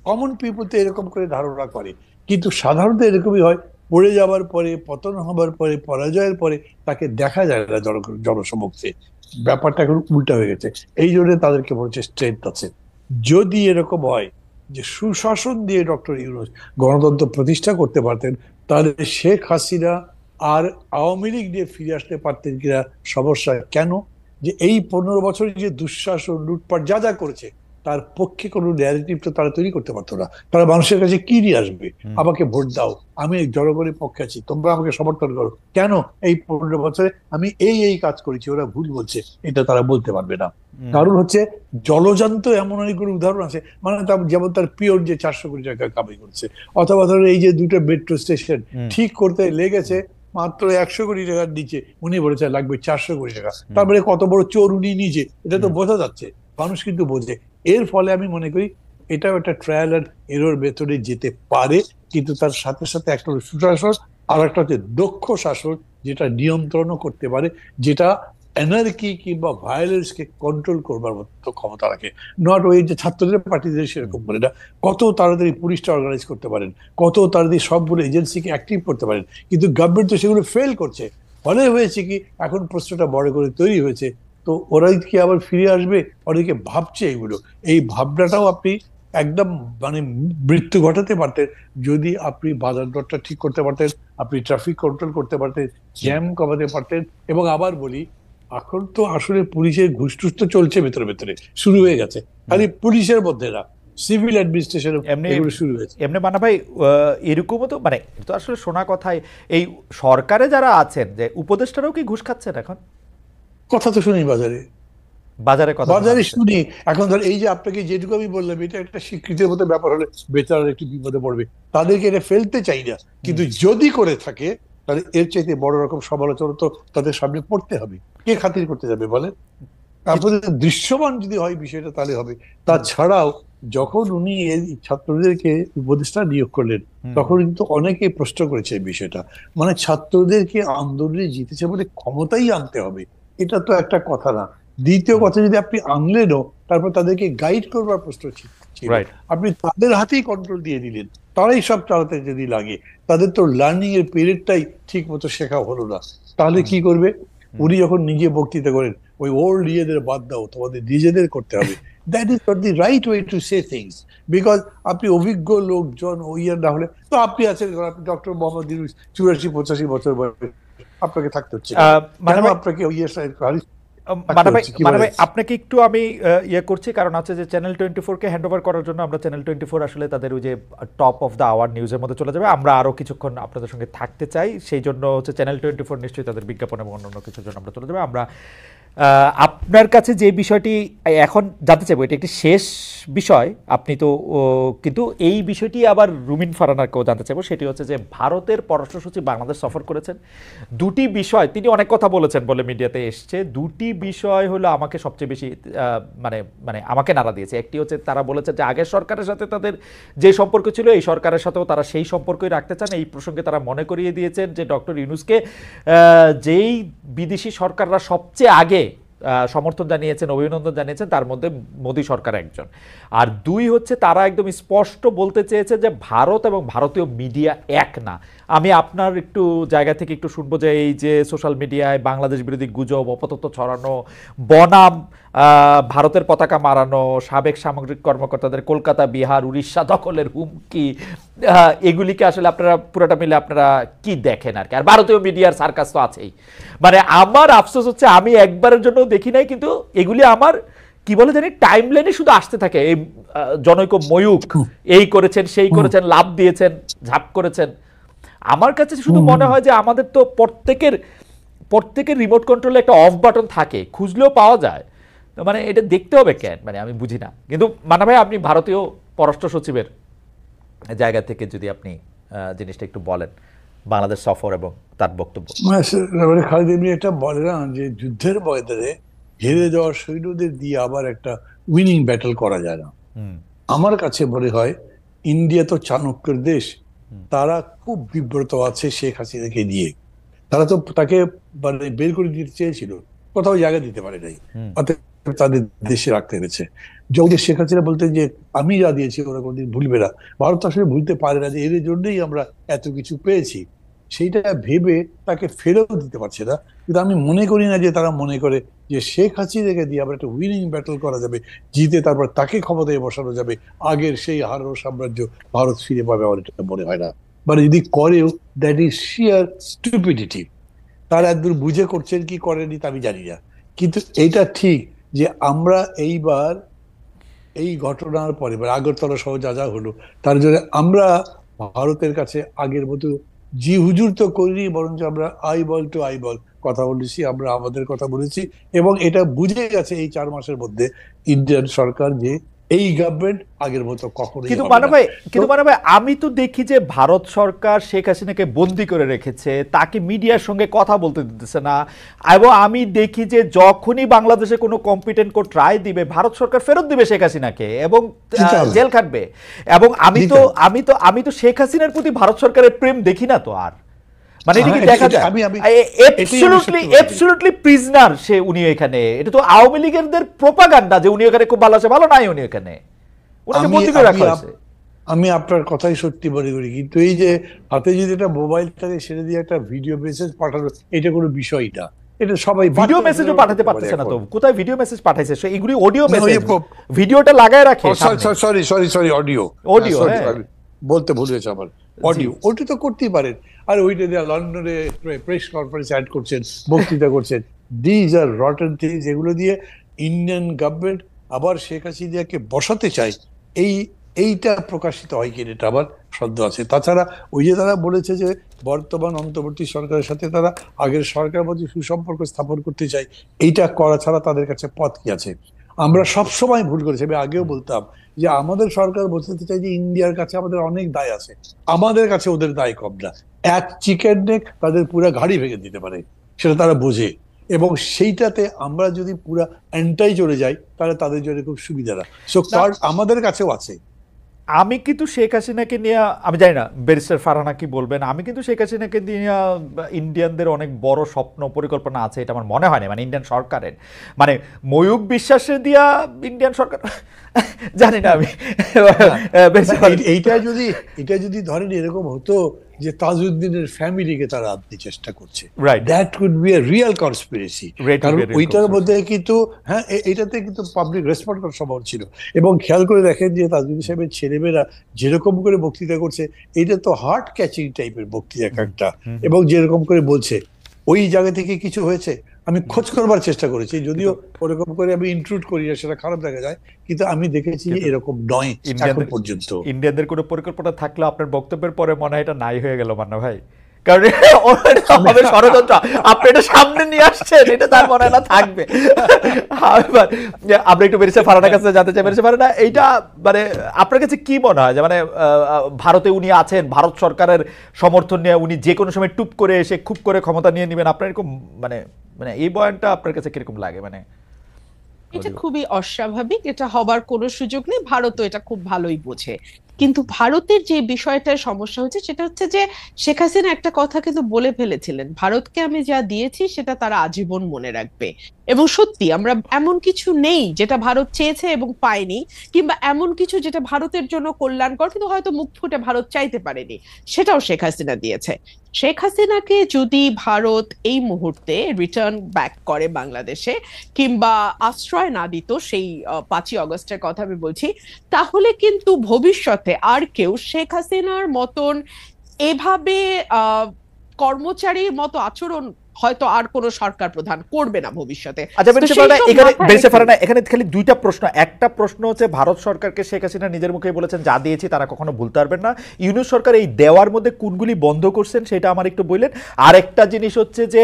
কমন পিপল তো এরকম করে ধারণা করে, কিন্তু সাধারণত এরকমই হয়, পড়ে যাওয়ার পরে, পতন হবার পরে, পরাজয়ের পরে তাকে দেখা যায় না জনসমক্ষে। ব্যাপারটা এখন উল্টা হয়ে গেছে। এই জন্য তাদেরকে বলছে স্ট্রেংথ আছে। যদি এরকম হয় যে সুশাসন দিয়ে ডক্টর ইউনূস গণতন্ত্র প্রতিষ্ঠা করতে পারতেন, তাহলে শেখ হাসিনা আর আওয়ামী লীগ নিয়ে ফিরে আসতে পারতেন কিনা সমস্যা। কেন? যে এই 15 বছরে যে দুঃশাসন, লুটপাট যা যা করেছে, তার পক্ষে কোনো ন্যারেটিভ তো তারা তৈরি করতে পারতো না। তারা মানুষের কাছে কি নিয়ে আসবে? আমাকে ভোট দাও, আমি জনগণের পক্ষে আছি, তোমরা আমাকে সমর্থন করো। কেন? এই 15 বছরে আমি এই কাজ করেছি, ওরা ভুল বলছে, এটা তারা বলতে পারবে না। কারণ হচ্ছে জলজান্ত এমন অনেকগুলো উদাহরণ আছে, মানে যেমন তার পিওর যে 400 কোটি টাকা কামাই করছে, অথবা ধরো এই যে 2টা মেট্রো স্টেশন ঠিক করতে লেগেছে মাত্র 100 কোটি টাকার নিচে, উনি বলেছে লাগবে 400 কোটি টাকা। তারপরে কত বড় চোর উনি নিজে, এটা তো বোঝা যাচ্ছে, মানুষ কিন্তু বোঝে। এর ফলে আমি মনে করি এটাও একটা ট্রায়াল আর এরর ভেতরে যেতে পারে, কিন্তু তার সাথে সাথে একটা সুশাসন আর একটা হচ্ছে দক্ষ শাসন, যেটা নিয়ন্ত্রণও করতে পারে, যেটা এনার্কি কিংবা ভায়োলেন্স কে কন্ট্রোল করবার মতো ক্ষমতা রাখে। নট ওই যে ছাত্রদের পার্টিদের সেরকম করে না, কত তাড়াতাড়ি পুলিশটা অর্গানাইজ করতে পারেন, কত তাড়াতাড়ি সবগুলো এজেন্সিকে অ্যাক্টিভ করতে পারেন, কিন্তু গভর্নমেন্ট তো সেগুলো ফেল করছে। ফলে হয়েছে কি, এখন প্রশ্নটা বড় করে তৈরি হয়েছে, তো ওরাই কি আবার ফিরে আসবে? অনেকে ভাবছে এগুলো। এই ভাবনাটাও আপনি একদম মানে মৃত্যু ঘটাতে পারতেন যদি আপনি বাজার দরটা ঠিক করতে পারতেন, আপনি ট্রাফিক কন্ট্রোল করতে পারতেন, জ্যাম কমাতে পারতেন। এবং আবার বলি, এখন তো আসলে পুলিশের ঘুষটুস তো চলছে ভেতরে ভেতরে, শুরু হয়ে গেছে, খালি পুলিশের মধ্যে না, সিভিল অ্যাডমিনিস্ট্রেশন এগুলো শুরু হয়েছে। এমনি মানা ভাই, এরকমও তো মানে এটা তো আসলে শোনা কথাই, এই সরকারে যারা আছেন যে উপদেষ্টারাও কি ঘুষ খাচ্ছেন এখন? কথা তো শুনি বাজারে, বাজারে কথা বাজারে শুনি। এখন ধর এই যে আপনাকে যেটুকু আমি বললাম, এটা একটা স্বীকৃতির মতো ব্যাপার হলে বেচারার একটু বিপদে পড়বে, তাদেরকে এটা ফেলতে চাই না, কিন্তু যদি করে থাকে তাহলে এর চাইতে বড় রকম সমালোচনা তো তাদের সামনে পড়তে হবে। কে খাতির করতে যাবে বলেন? তারপরে দৃশ্যমান যদি হয় বিষয়টা তাহলে হবে। তাছাড়াও যখন উনি এই ছাত্রদেরকে উপদেষ্টা নিয়োগ করলেন, তখন কিন্তু অনেকে প্রশ্ন করেছে এই বিষয়টা, মানে ছাত্রদেরকে আন্দোলনে জিতেছে বলে ক্ষমতাই আনতে হবে, এটা তো একটা কথা না। দ্বিতীয় কথা, যদি আপনি আনলেনও, তারপর তাদেরকে গাইড করবার প্রশ্ন ছিল, আপনি তাদের হাতেই কন্ট্রোল দিয়ে দিলেন, তারাই সব চালাতে যদি লাগে, তাদের তো লার্নিং এর পিরিয়ডটাই ঠিক মতো শেখা হলো না, তাহলে কি করবে? উনি যখন নিজে বক্তৃতা করেন, ওই ওল্ড ইয়েদের বাদ দাও, তোমাদের নিজেদের করতে হবে, that is not the right way to say things. Because আপনি অভিজ্ঞ লোকজন ইয়ে না হলে তো, আপনি আছেন ডক্টর মোহাম্মদ ইউনূস, 84-85 বছর বয়স, আপনাকে থাকতে হচ্ছে কেন? আপনাকে আপনাকে একটু আমি ইয়ে করছি, কারণ আছে যে চ্যানেল 24 কে হ্যান্ড ওভার করার জন্য আমরা চ্যানেল 24 আসলে তাদের ওই যে টপ অফ দ্য আওয়ার নিউজের মধ্যে চলে যাবে। আমরা আরো কিছুক্ষণ আপনাদের সঙ্গে থাকতে চাই, সেই জন্য হচ্ছে চ্যানেল 24 নিশ্চয়ই তাদের বিজ্ঞাপন এবং অন্যান্য কিছুর জন্য আমরা চলে যাবে। আমরা আপনার কাছে যে বিষয়টি এখন জানতে চাইবো, এটি একটি শেষ বিষয়, আপনি তো কিন্তু এই বিষয়টি আবার রুমিন ফারহানাকেও জানতে চাইবো, সেটি হচ্ছে যে ভারতের পররাষ্ট্র সচিব বাংলাদেশ সফর করেছেন। দুটি বিষয় তিনি অনেক কথা বলেছেন বলে মিডিয়াতে এসছে, দুটি বিষয় হলো আমাকে সবচেয়ে বেশি মানে আমাকে নাড়া দিয়েছে। একটি হচ্ছে তারা বলেছে যে আগের সরকারের সাথে তাদের যে সম্পর্ক ছিল, এই সরকারের সাথেও তারা সেই সম্পর্কই রাখতে চান। এই প্রসঙ্গে তারা মনে করিয়ে দিয়েছেন যে ডক্টর ইউনূসকে যেই বিদেশি সরকাররা সবচেয়ে আগে সমর্থন জানিয়েছেন, অভিনন্দন জানিয়েছেন, তার মধ্যে মোদী সরকার একজন। আর দুই হচ্ছে তারা একদম স্পষ্ট বলতে চেয়েছে যে ভারত এবং ভারতীয় মিডিয়া এক না। আমি আপনার একটু জায়গা থেকে একটু শুনবো যে এই যে সোশ্যাল মিডিয়ায় বাংলাদেশ বিরোধী গুজব, অপতথ্য ছড়ানো, বনাম ভারতের পতাকা মারানো, সাবেক সামরিক কর্মকর্তাদের কলকাতা, বিহার, উড়িষ্যা দখলের হুমকি, এগুলিকে আসলে আপনারা পুরোটা মিলে আপনারা কি দেখেন আর কি? আর ভারতীয় মিডিয়ার সার্কাস তো আছেই। মানে আমার আফসোস হচ্ছে আমি একবারের জন্য দেখি নাই, কিন্তু এগুলি আমার কি বলে জানি টাইম লাইনে শুধু আসতে থাকে। এই জনৈক ময়ূক এই করেছেন, সেই করেছেন, লাভ দিয়েছেন, ঝাঁপ করেছেন। আমার কাছে শুধু মনে হয় যে আমাদের তো প্রত্যেকের রিমোট কন্ট্রোলে একটা অফ বাটন থাকে, খুঁজলেও পাওয়া যায়, মানে এটা দেখতে হবে কেন, মানে আমি বুঝি না। কিন্তু মানা ভাই, আপনি ভারতীয় পররাষ্ট্র সচিবের জায়গা থেকে যদি আপনি জিনিসটা একটু বলেন বাংলাদেশ সফর এবং তার বক্তব্য? মানে খালিদ এমনি এটা বলে না যে যুদ্ধের ময়দানে হেরে যাওয়া সৈন্যদের দিয়ে আবার একটা উইনিং ব্যাটল করা যায় না। আমার কাছে মনে হয় ইন্ডিয়া তো চাণক্যের দেশ, তারা খুব বিব্রত আছে শেখ হাসিনাকে নিয়ে। তারা তো তাকে মানে বের করে দিতে চেয়েছিল, কোথাও জায়গা দিতে পারে নাই, অতএব তাদের দেশে রাখতে পেরেছে। যখন শেখ হাসিনা বলতেন যে আমি যা দিয়েছি ওরা কোনদিন ভুলবে না, ভারত আসলে ভুলতে পারে না যে এর জন্যই আমরা এত কিছু পেয়েছি, সেইটা ভেবে তাকে ফেরত দিতে পারছে না। কিন্তু আমি মনে করি না যে তারা মনে করে যে শেখ হাসিনাকে দিয়ে আবার একটা উইনিং ব্যাটল করা যাবে, জিতে তারপর তাকে ক্ষমতায় বসানো যাবে, আগের সেই হারানো সাম্রাজ্য ভারত ফিরে পাবে, আমার এটা মনে হয় না। মানে যদি করেও দ্যাট ইজ শিয়ার স্টুপিডিটি। তারা একদম বুঝে করছেন কি করেনি তা আমি জানি না, কিন্তু এইটা ঠিক যে আমরা এইবার এই ঘটনার পরে মানে আগরতলা সহ যা যা হলো তার জন্য আমরা ভারতের কাছে আগের মতো জি হুজুর তো করিনি, বরঞ্চ আমরা আই বল টু আই বল কথা বলেছি, আমরা আমাদের কথা বলেছি। এবং এটা বুঝে গেছে এই 4 মাসের মধ্যে ইন্ডিয়ান সরকার যে এই গভর্নমেন্ট আগের মতো কখনোই কিন্তু হবে না। মানব ভাই আমি তো দেখি যে ভারত সরকার শেখ হাসিনাকে বন্দি করে রেখেছে, তাকে মিডিয়ার সঙ্গে কথা বলতে দিতেছে না, এবং আমি দেখি যে যখনই বাংলাদেশে কোনো কম্পিটেন্ট কোর্ট রায় দিবে ভারত সরকার ফেরত দিবে শেখ হাসিনাকে এবং জেল খাটবে। এবং আমি তো শেখ হাসিনার প্রতি ভারত সরকারের প্রেম দেখি না তো আর, মানে এটা কি দেখা যায় অ্যাবসলিউটলি প্রিজনার সে উনি এখানে। এটা তো আওয়ামী লীগের প্রোপাগান্ডা যে উনি এখানে খুব ভালো আছে, ভালো নাই উনি এখানে, ওনাকে বন্দি করে রাখা হয়েছে। আমি আপনার কথাই সত্যি মনে করি, কিন্তু এই যে হাতে যদি একটা মোবাইল থাকে সেটা দিয়ে একটা ভিডিও মেসেজ পাঠানো, এটা কোনো বিষয় না। এটা সবাই ভিডিও মেসেজও পাঠাতে পারতেছে না তো, কোথায় ভিডিও মেসেজ পাঠাইছে? সো এগুলি অডিও মেসেজ, ভিডিওটা লাগায় রাখে। সরি অডিও বলতে ভুল হয়েছে আমার, অডিও ওটা তো করতেই পারেন। আর ওইটা দিয়ে লন্ডনে প্রেস কনফারেন্স অ্যাড করছেন, বক্তৃতা করছেন, দিজ আর রটেন থিংস। এগুলো দিয়ে ইন্ডিয়ান গভর্নমেন্ট আবার শেখ হাসিনাকে বসাতে চায়, এইটা প্রকাশিত হয় কিনা এটা আবার সন্দেহ আছে। তাছাড়া ওই যে তারা বলেছে যে বর্তমান অন্তর্বর্তী সরকারের সাথে তারা আগের সরকারের মধ্যে সুসম্পর্ক স্থাপন করতে চায়, এইটা করা ছাড়া তাদের কাছে পথ কি আছে? আমরা সবসময় ভুল করেছি, আমি আগেও বলতাম যে আমাদের সরকার বোঝাতে চাই যে ইন্ডিয়ার কাছে আমাদের অনেক দায় আছে, আমাদের কাছে ওদের দায় কম না। এক চিকেন নেক তাদের পুরো ঘাড়ি ভেঙে দিতে পারে, সেটা তারা বোঝে। এবং সেইটাতে আমরা যদি পুরা এন্টাই চলে যাই তাহলে তাদের জন্য খুব সুবিধা না। সো কার্ড আমাদের কাছেও আছে। আমি কিন্তু শেখ হাসিনাকে নিয়ে, আমি জানি না ব্যারিস্টার ফারহানা কি বলবেন, আমি কিন্তু শেখ হাসিনাকে নিয়ে ইন্ডিয়ানদের অনেক বড় স্বপ্ন পরিকল্পনা আছে এটা আমার মনে হয় না, মানে ইন্ডিয়ান সরকারের, মানে ময়ূক বিশ্বাসের দিয়া ইন্ডিয়ান সরকার জানি না আমি। এইটা যদি ধরেন এরকম হতো যে তাজউদ্দিনের ফ্যামিলিকে তারা আনতে চেষ্টা করছে, that could be a real conspiracy. কারণ ওইটার মধ্যে কিন্তু হ্যাঁ এইটাতে কিন্তু পাবলিক রেসপন্ড করার সম্ভব ছিল। এবং খেয়াল করে দেখেন যে তাজউদ্দিন সাহেবের ছেলেমেয়েরা যেরকম করে বক্তৃতা করছে, এটা তো হার্ট ক্যাচিং টাইপের বক্তৃতা একটা, এবং যেরকম করে বলছে ওই জায়গা থেকে কিছু হয়েছে। আমি খোঁজ করবার চেষ্টা করেছি, যদিও ওরকম করে আমি ইনক্লুড করি না, সেটা খারাপ দেখা যায়, কিন্তু আমি দেখেছি এরকম নয় এখন পর্যন্ত। ইন্ডিয়ানদের কোনো পরিকল্পনা থাকলেও আপনার বক্তব্যের পরে মনে হয় এটা নাই হয়ে গেল মান্না ভাই, কারণ ষড়যন্ত্র আপনি এটা সামনে নিয়ে আসছেন, এটা তার মনে হয় না থাকবে। আমরা একটু ব্যারিস্টার ফারহানার কাছে জানতে চাই, ব্যারিস্টার ফারহানা এইটা মানে আপনার কাছে কি মনে হয় যে মানে ভারতে উনি আছেন, ভারত সরকারের সমর্থন নিয়ে উনি যে কোনো সময় টুপ করে এসে খুব করে ক্ষমতা নিয়ে নেবেন, আপনার এরকম মানে মানে এই বয়ানটা আপনার কাছে কিরকম লাগে? মানে এটা খুবই অস্বাভাবিক, এটা হবার কোনো সুযোগ নেই, ভারতও এটা খুব ভালোই বোঝে। কিন্তু ভারতের যে বিষয়টার সমস্যা হচ্ছে সেটা হচ্ছে যে শেখ হাসিনা একটা কথা কিন্তু বলে ফেলেছিলেন, ভারতকে আমি যা দিয়েছি সেটা তারা আজীবন মনে রাখবে। এবং সত্যি আমরা এমন কিছু নেই যেটা ভারত চেয়েছে এবং পায়নি, কিংবা এমন কিছু যেটা ভারতের জন্য কল্যাণকর কিন্তু হয়তো মুখ ফুটে ভারত চাইতে পারেনি, সেটাও শেখ হাসিনা দিয়েছে। শেখ হাসিনাকে যদি ভারত এই মুহূর্তে রিটার্ন ব্যাক করে বাংলাদেশে, কিংবা আশ্রয় না দিত, সেই 5ই অগস্টের কথা আমি বলছি, তাহলে কিন্তু ভবিষ্যতে আর কেউ শেখ হাসিনার মতন এভাবে কর্মচারীর মতো আচরণ হয়তো আর কোনো সরকার প্রধান করবে না ভবিষ্যতে। আচ্ছা এখানে খালি দুইটা প্রশ্ন। একটা প্রশ্ন হচ্ছে ভারত সরকারকে শেখ হাসিনা নিজের মুখেই বলেছেন যা দিয়েছি তারা কখনো ভুলতে পারবেন না, ইউনূস সরকার এই দেওয়ার মধ্যে কোনগুলি বন্ধ করছেন সেটা আমার একটু বললেন। আরেকটা জিনিস হচ্ছে যে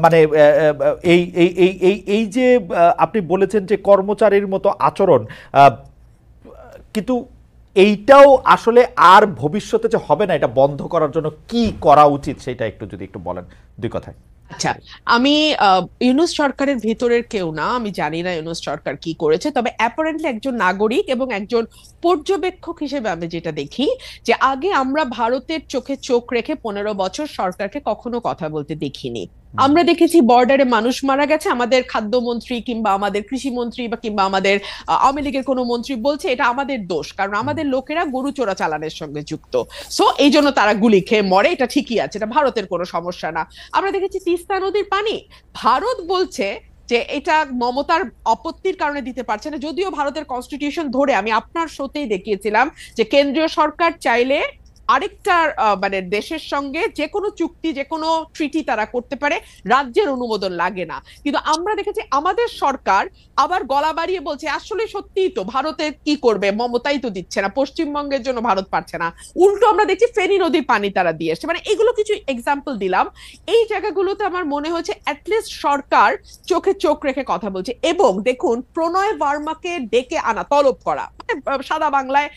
মানে এই যে আপনি বলেছেন যে কর্মচারীর মতো আচরণ, কিন্তু এইটাও আসলে আর ভবিষ্যতে যে হবে না, এটা বন্ধ করার জন্য কি করা উচিত সেটা একটু যদি একটু বলেন দুই কথায়। আচ্ছা, আমি ইউনূস সরকারের ভিতরের কেউ না, আমি জানি না ইউনূস সরকার কি করেছে, তবে অ্যাপারেন্টলি একজন নাগরিক এবং একজন পর্যবেক্ষক হিসেবে আমি যেটা দেখি যে আগে আমরা ভারতের চোখে চোখ রেখে 15 বছর সরকারকে কখনো কথা বলতে দেখিনি। আমরা দেখেছি বর্ডারে মানুষ মারা গেছে, আমাদের খাদ্যমন্ত্রী কিংবা আমাদের কৃষিমন্ত্রী বা কিংবা আমাদের আওয়ামী লীগের কোনো মন্ত্রী বলছে এটা আমাদের দোষ, কারণ আমাদের লোকেরা গরু চোরাচালানের সঙ্গে যুক্ত, সো এই জন্য তারা গুলি খেয়ে মরে, এটা ঠিকই আছে, এটা ভারতের কোনো সমস্যা না। আমরা দেখেছি তিস্তা নদীর পানি ভারত বলছে যে এটা মমতার আপত্তির কারণে দিতে পারছে না, যদিও ভারতের কনস্টিটিউশন ধরে আমি আপনার শোতেই দেখিয়েছিলাম যে কেন্দ্রীয় সরকার চাইলে আরেকটা মানে দেশের সঙ্গে যে কোনো চুক্তি যে কোনো ট্রিটি তারা করতে পারে, রাজ্যের অনুমোদন লাগে না। কিন্তু আমরা দেখেছি আমাদের সরকার আবার গলা বাড়িয়ে বলছে আসলে সত্যিই তো ভারতের কি করবে, মমতাই তো দিচ্ছে না, পশ্চিমবঙ্গের জন্য ভারত পারছে না, উল্টো আমরা দেখছি ফেনী নদীর পানি তারা দিয়ে এসছে। মানে এগুলো কিছু এক্সাম্পল দিলাম, এই জায়গাগুলোতে আমার মনে হয়েছে অ্যাটলিস্ট সরকার চোখে চোখ রেখে কথা বলছে। এবং দেখুন, প্রণয় ভার্মাকে ডেকে আনা, তলব করা, সাদা বাংলায়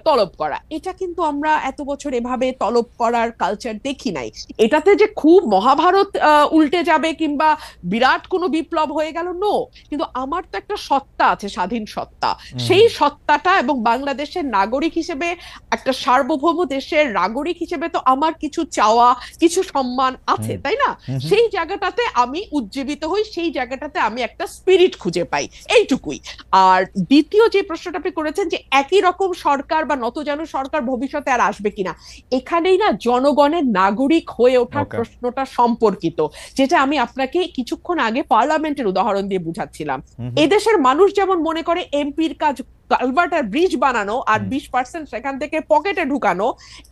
তলব করা, এটা কিন্তু আমরা এত বছর এভাবে তলব করার কালচার দেখি নাই। এটাতে যে খুব মহাভারত উল্টে যাবে কিংবা বিরাট কোনো বিপ্লব হয়ে গেল, নো, কিন্তু আমার তো একটা সত্তা আছে, স্বাধীন সত্তা, সেই সত্তাটা এবং বাংলাদেশের নাগরিক হিসেবে, একটা সার্বভৌম দেশের নাগরিক হিসেবে তো আমার কিছু চাওয়া, কিছু সম্মান আছে, তাই না? সেই জায়গাটাতে আমি উজ্জীবিত হই, সেই জায়গাটাতে আমি একটা স্পিরিট খুঁজে পাই, এইটুকুই। আর দ্বিতীয় যে প্রশ্নটা আপনি করেছেন যে একই রকম সরকার বা নতজানু সরকার ভবিষ্যতে আর আসবে কিনা, এখানেই না জনগণের নাগরিক হয়ে ওঠার প্রশ্নটা সম্পর্কিত, যেটা আমি আপনাকে কিছুক্ষণ আগে পার্লামেন্টের উদাহরণ দিয়ে বুঝাচ্ছিলাম। এদেশের মানুষ যেমন মনে করে এমপির কাজ কালভার্ট আর ব্রিজ বানানো আর 20% সেখান থেকে পকেটে ঢুকানো,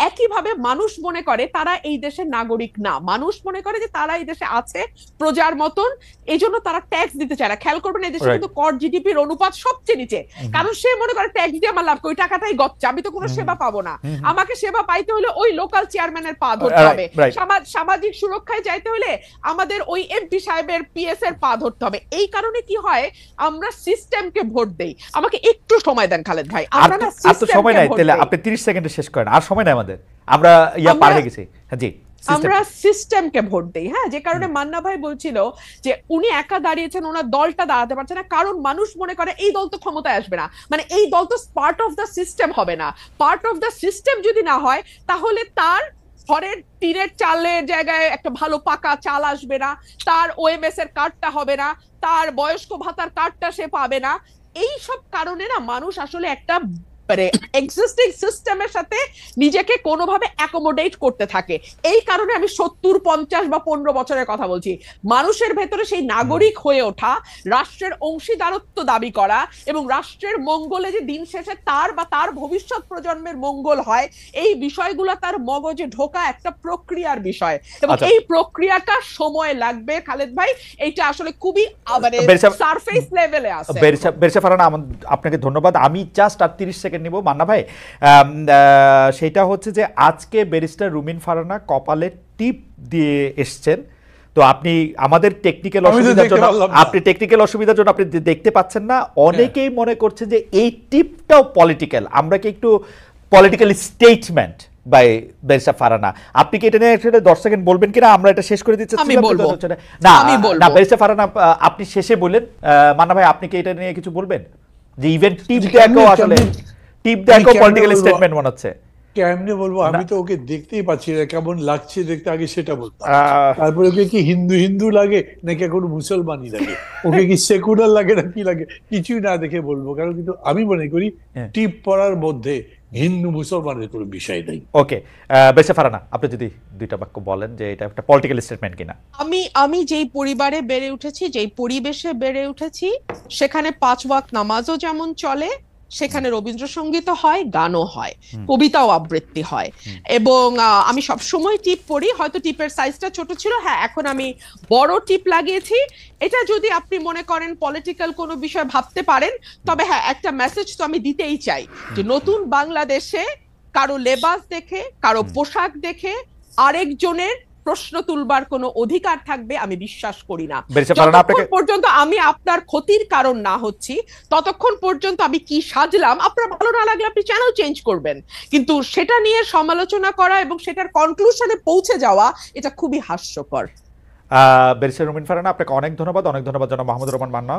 একইভাবে মানুষ মনে করে তারা এই দেশের নাগরিক না, মানুষ মনে করে যে তারা এই দেশে আছে প্রজার মতন, এই জন্য তারা ট্যাক্স দিতে চায় না। খেয়াল করবেন এই দেশে কিন্তু কর জিডিপির অনুপাত সবচেয়ে নিচে, কারণ সে মনে করে ট্যাক্স দিয়ে আমার লাভ, ওই টাকাটাই গচ্ছা, আমি তো কোনো সেবা পাবো না, আমাকে সেবা পাইতে হলে ওই লোকাল চেয়ারম্যানের পা ধরতে হবে, সামাজিক সুরক্ষায় যাইতে হলে আমাদের ওই এমপি সাহেবের পিএস এর পা ধরতে হবে। এই কারণে কি হয়, আমরা সিস্টেমকে ভোট দেই। আমাকে একটু সময় দেন খালেদ ভাই, আমরা না সময় নাই, তাহলে আপনি 30 সেকেন্ডে শেষ করেন, আর সময় নাই আমাদের, আমরা পার হয়ে গেছি। হ্যাঁ জি, আমরা সিস্টেমকে ভোট দেই। হ্যাঁ, যে কারণে মান্না ভাই বলছিল যে উনি একা দাঁড়িয়েছেন, ওনার দলটা দাঁড়াতে পারছে না, কারণ মানুষ মনে করে এই দল তো ক্ষমতায় আসবে না, মানে এই দল তো পার্ট অফ দ্য সিস্টেম হবে না। পার্ট অফ দ্য সিস্টেম যদি না হয়, তাহলে তার ঘরের টিনের চালের জায়গায় একটা ভালো পাকা চাল আসবে না, তার ওএমএস এর কার্ডটা হবে না, তার বয়স্ক ভাতার কার্ডটা সে পাবে না। এই সব কারণে না মানুষ আসলে একটা এক্সিস্টিং সিস্টেমের সাথে নিজেকে কোনোভাবে অ্যাকোমোডেট করতে থাকে। এই কারণে আমি 70, 50 বা 15 বছরের কথা বলছি। মানুষের ভেতরে সেই নাগরিক হয়ে ওঠা, রাষ্ট্রের অংশীদারত্ব দাবি করা এবং রাষ্ট্রের মঙ্গলে যে দিন শেষে তার বা তার ভবিষ্যৎ প্রজন্মের মঙ্গল হয়, এই বিষয়গুলো তার মগজে ঢোকা একটা প্রক্রিয়ার বিষয়, এবং এই প্রক্রিয়াটা সময় লাগবে খালেদ ভাই। এইটা আসলে খুবই মানে সারফেস লেভেলে আছে। বেরসা ফারহানা, আপনাকে ধন্যবাদ। আমি জাস্ট আর 30 সেকেন্ড নিব মান্না ভাই। সেটা হচ্ছে যে আজকে ব্যারিস্টার রুমিন ফারহানা কপালে টিপ দিয়ে এসছেন, তো আপনি আমাদের টেকনিক্যাল অসুবিধার জন্য আপনি দেখতে পাচ্ছেন না। অনেকেই মনে করছে যে এই টিপটাও পলিটিক্যাল, আমরা কি একটু political statement by barrister Farhana, আপনি কি এটা নিয়ে 10 সেকেন্ড বলবেন কিনা? আমরা এটা শেষ করে দিচ্ছি না ব্যারিস্টার ফারহানা, আপনি শেষে বলেন। মান্না ভাই, আপনি কি এটা নিয়ে কিছু বলবেন? যে ইভেন্ট টিপ দেখো, আসলে টিপ দেখো পলিটিক্যাল স্টেটমেন্ট মনে হচ্ছে। কেমনে বলবো, আমি তো ওকে দেখতেই পাচ্ছি না কেমন লাগছে দেখতে, আগে সেটা বলতাম। তারপরে ওকে কি হিন্দু লাগে নাকি এখন মুসলমানই লাগে, ওকে কি সেকুলার লাগে না কি লাগে, কিছুই না দেখে বলবো। কারণ কিন্তু আমি মনে করি টিপ পড়ার মধ্যে হিন্দু মুসলমানের কোনো বিষয় নেই। ওকে, বেশা ফারহানা, আপনি যদি দুইটা বাক্য বলেন যে এটা একটা পলিটিক্যাল স্টেটমেন্ট কিনা। আমি যেই পরিবারে বেড়ে উঠেছি, যেই পরিবেশে বেড়ে উঠেছি, সেখানে 5 ওয়াক্ত নামাজও যেমন চলে, সেখানে রবীন্দ্রসঙ্গীতও হয়, গানও হয়, কবিতাও আবৃত্তি হয়, এবং আমি সবসময় টিপ পড়ি। হয়তো টিপের সাইজটা ছোট ছিল, হ্যাঁ এখন আমি বড় টিপ লাগিয়েছি। এটা যদি আপনি মনে করেন পলিটিক্যাল কোনো বিষয় ভাবতে পারেন, তবে হ্যাঁ একটা মেসেজ তো আমি দিতেই চাই যে নতুন বাংলাদেশে কারো লেবাস দেখে, কারো পোশাক দেখে আরেকজনের প্রশ্ন তুলবার কোনো অধিকার থাকবে আমি বিশ্বাস করি না। ব্যারিস্টার ফারহানা, যতক্ষণ আপনাকে পর্যন্ত আমি আপনার ক্ষতির কারণ না হচ্ছি ততক্ষণ পর্যন্ত আমি কি সাজলাম, আপনার ভালো না লাগলে আপনি চ্যানেল চেঞ্জ করবেন, কিন্তু সেটা নিয়ে সমালোচনা করা এবং সেটার কনক্লুশনে পৌঁছে যাওয়া এটা খুবই হাস্যকর। ব্যারিস্টার রুমিন ফারহানা, আপনাকে অনেক ধন্যবাদ, অনেক ধন্যবাদ জনাব মাহমুদুর রহমান মান্না।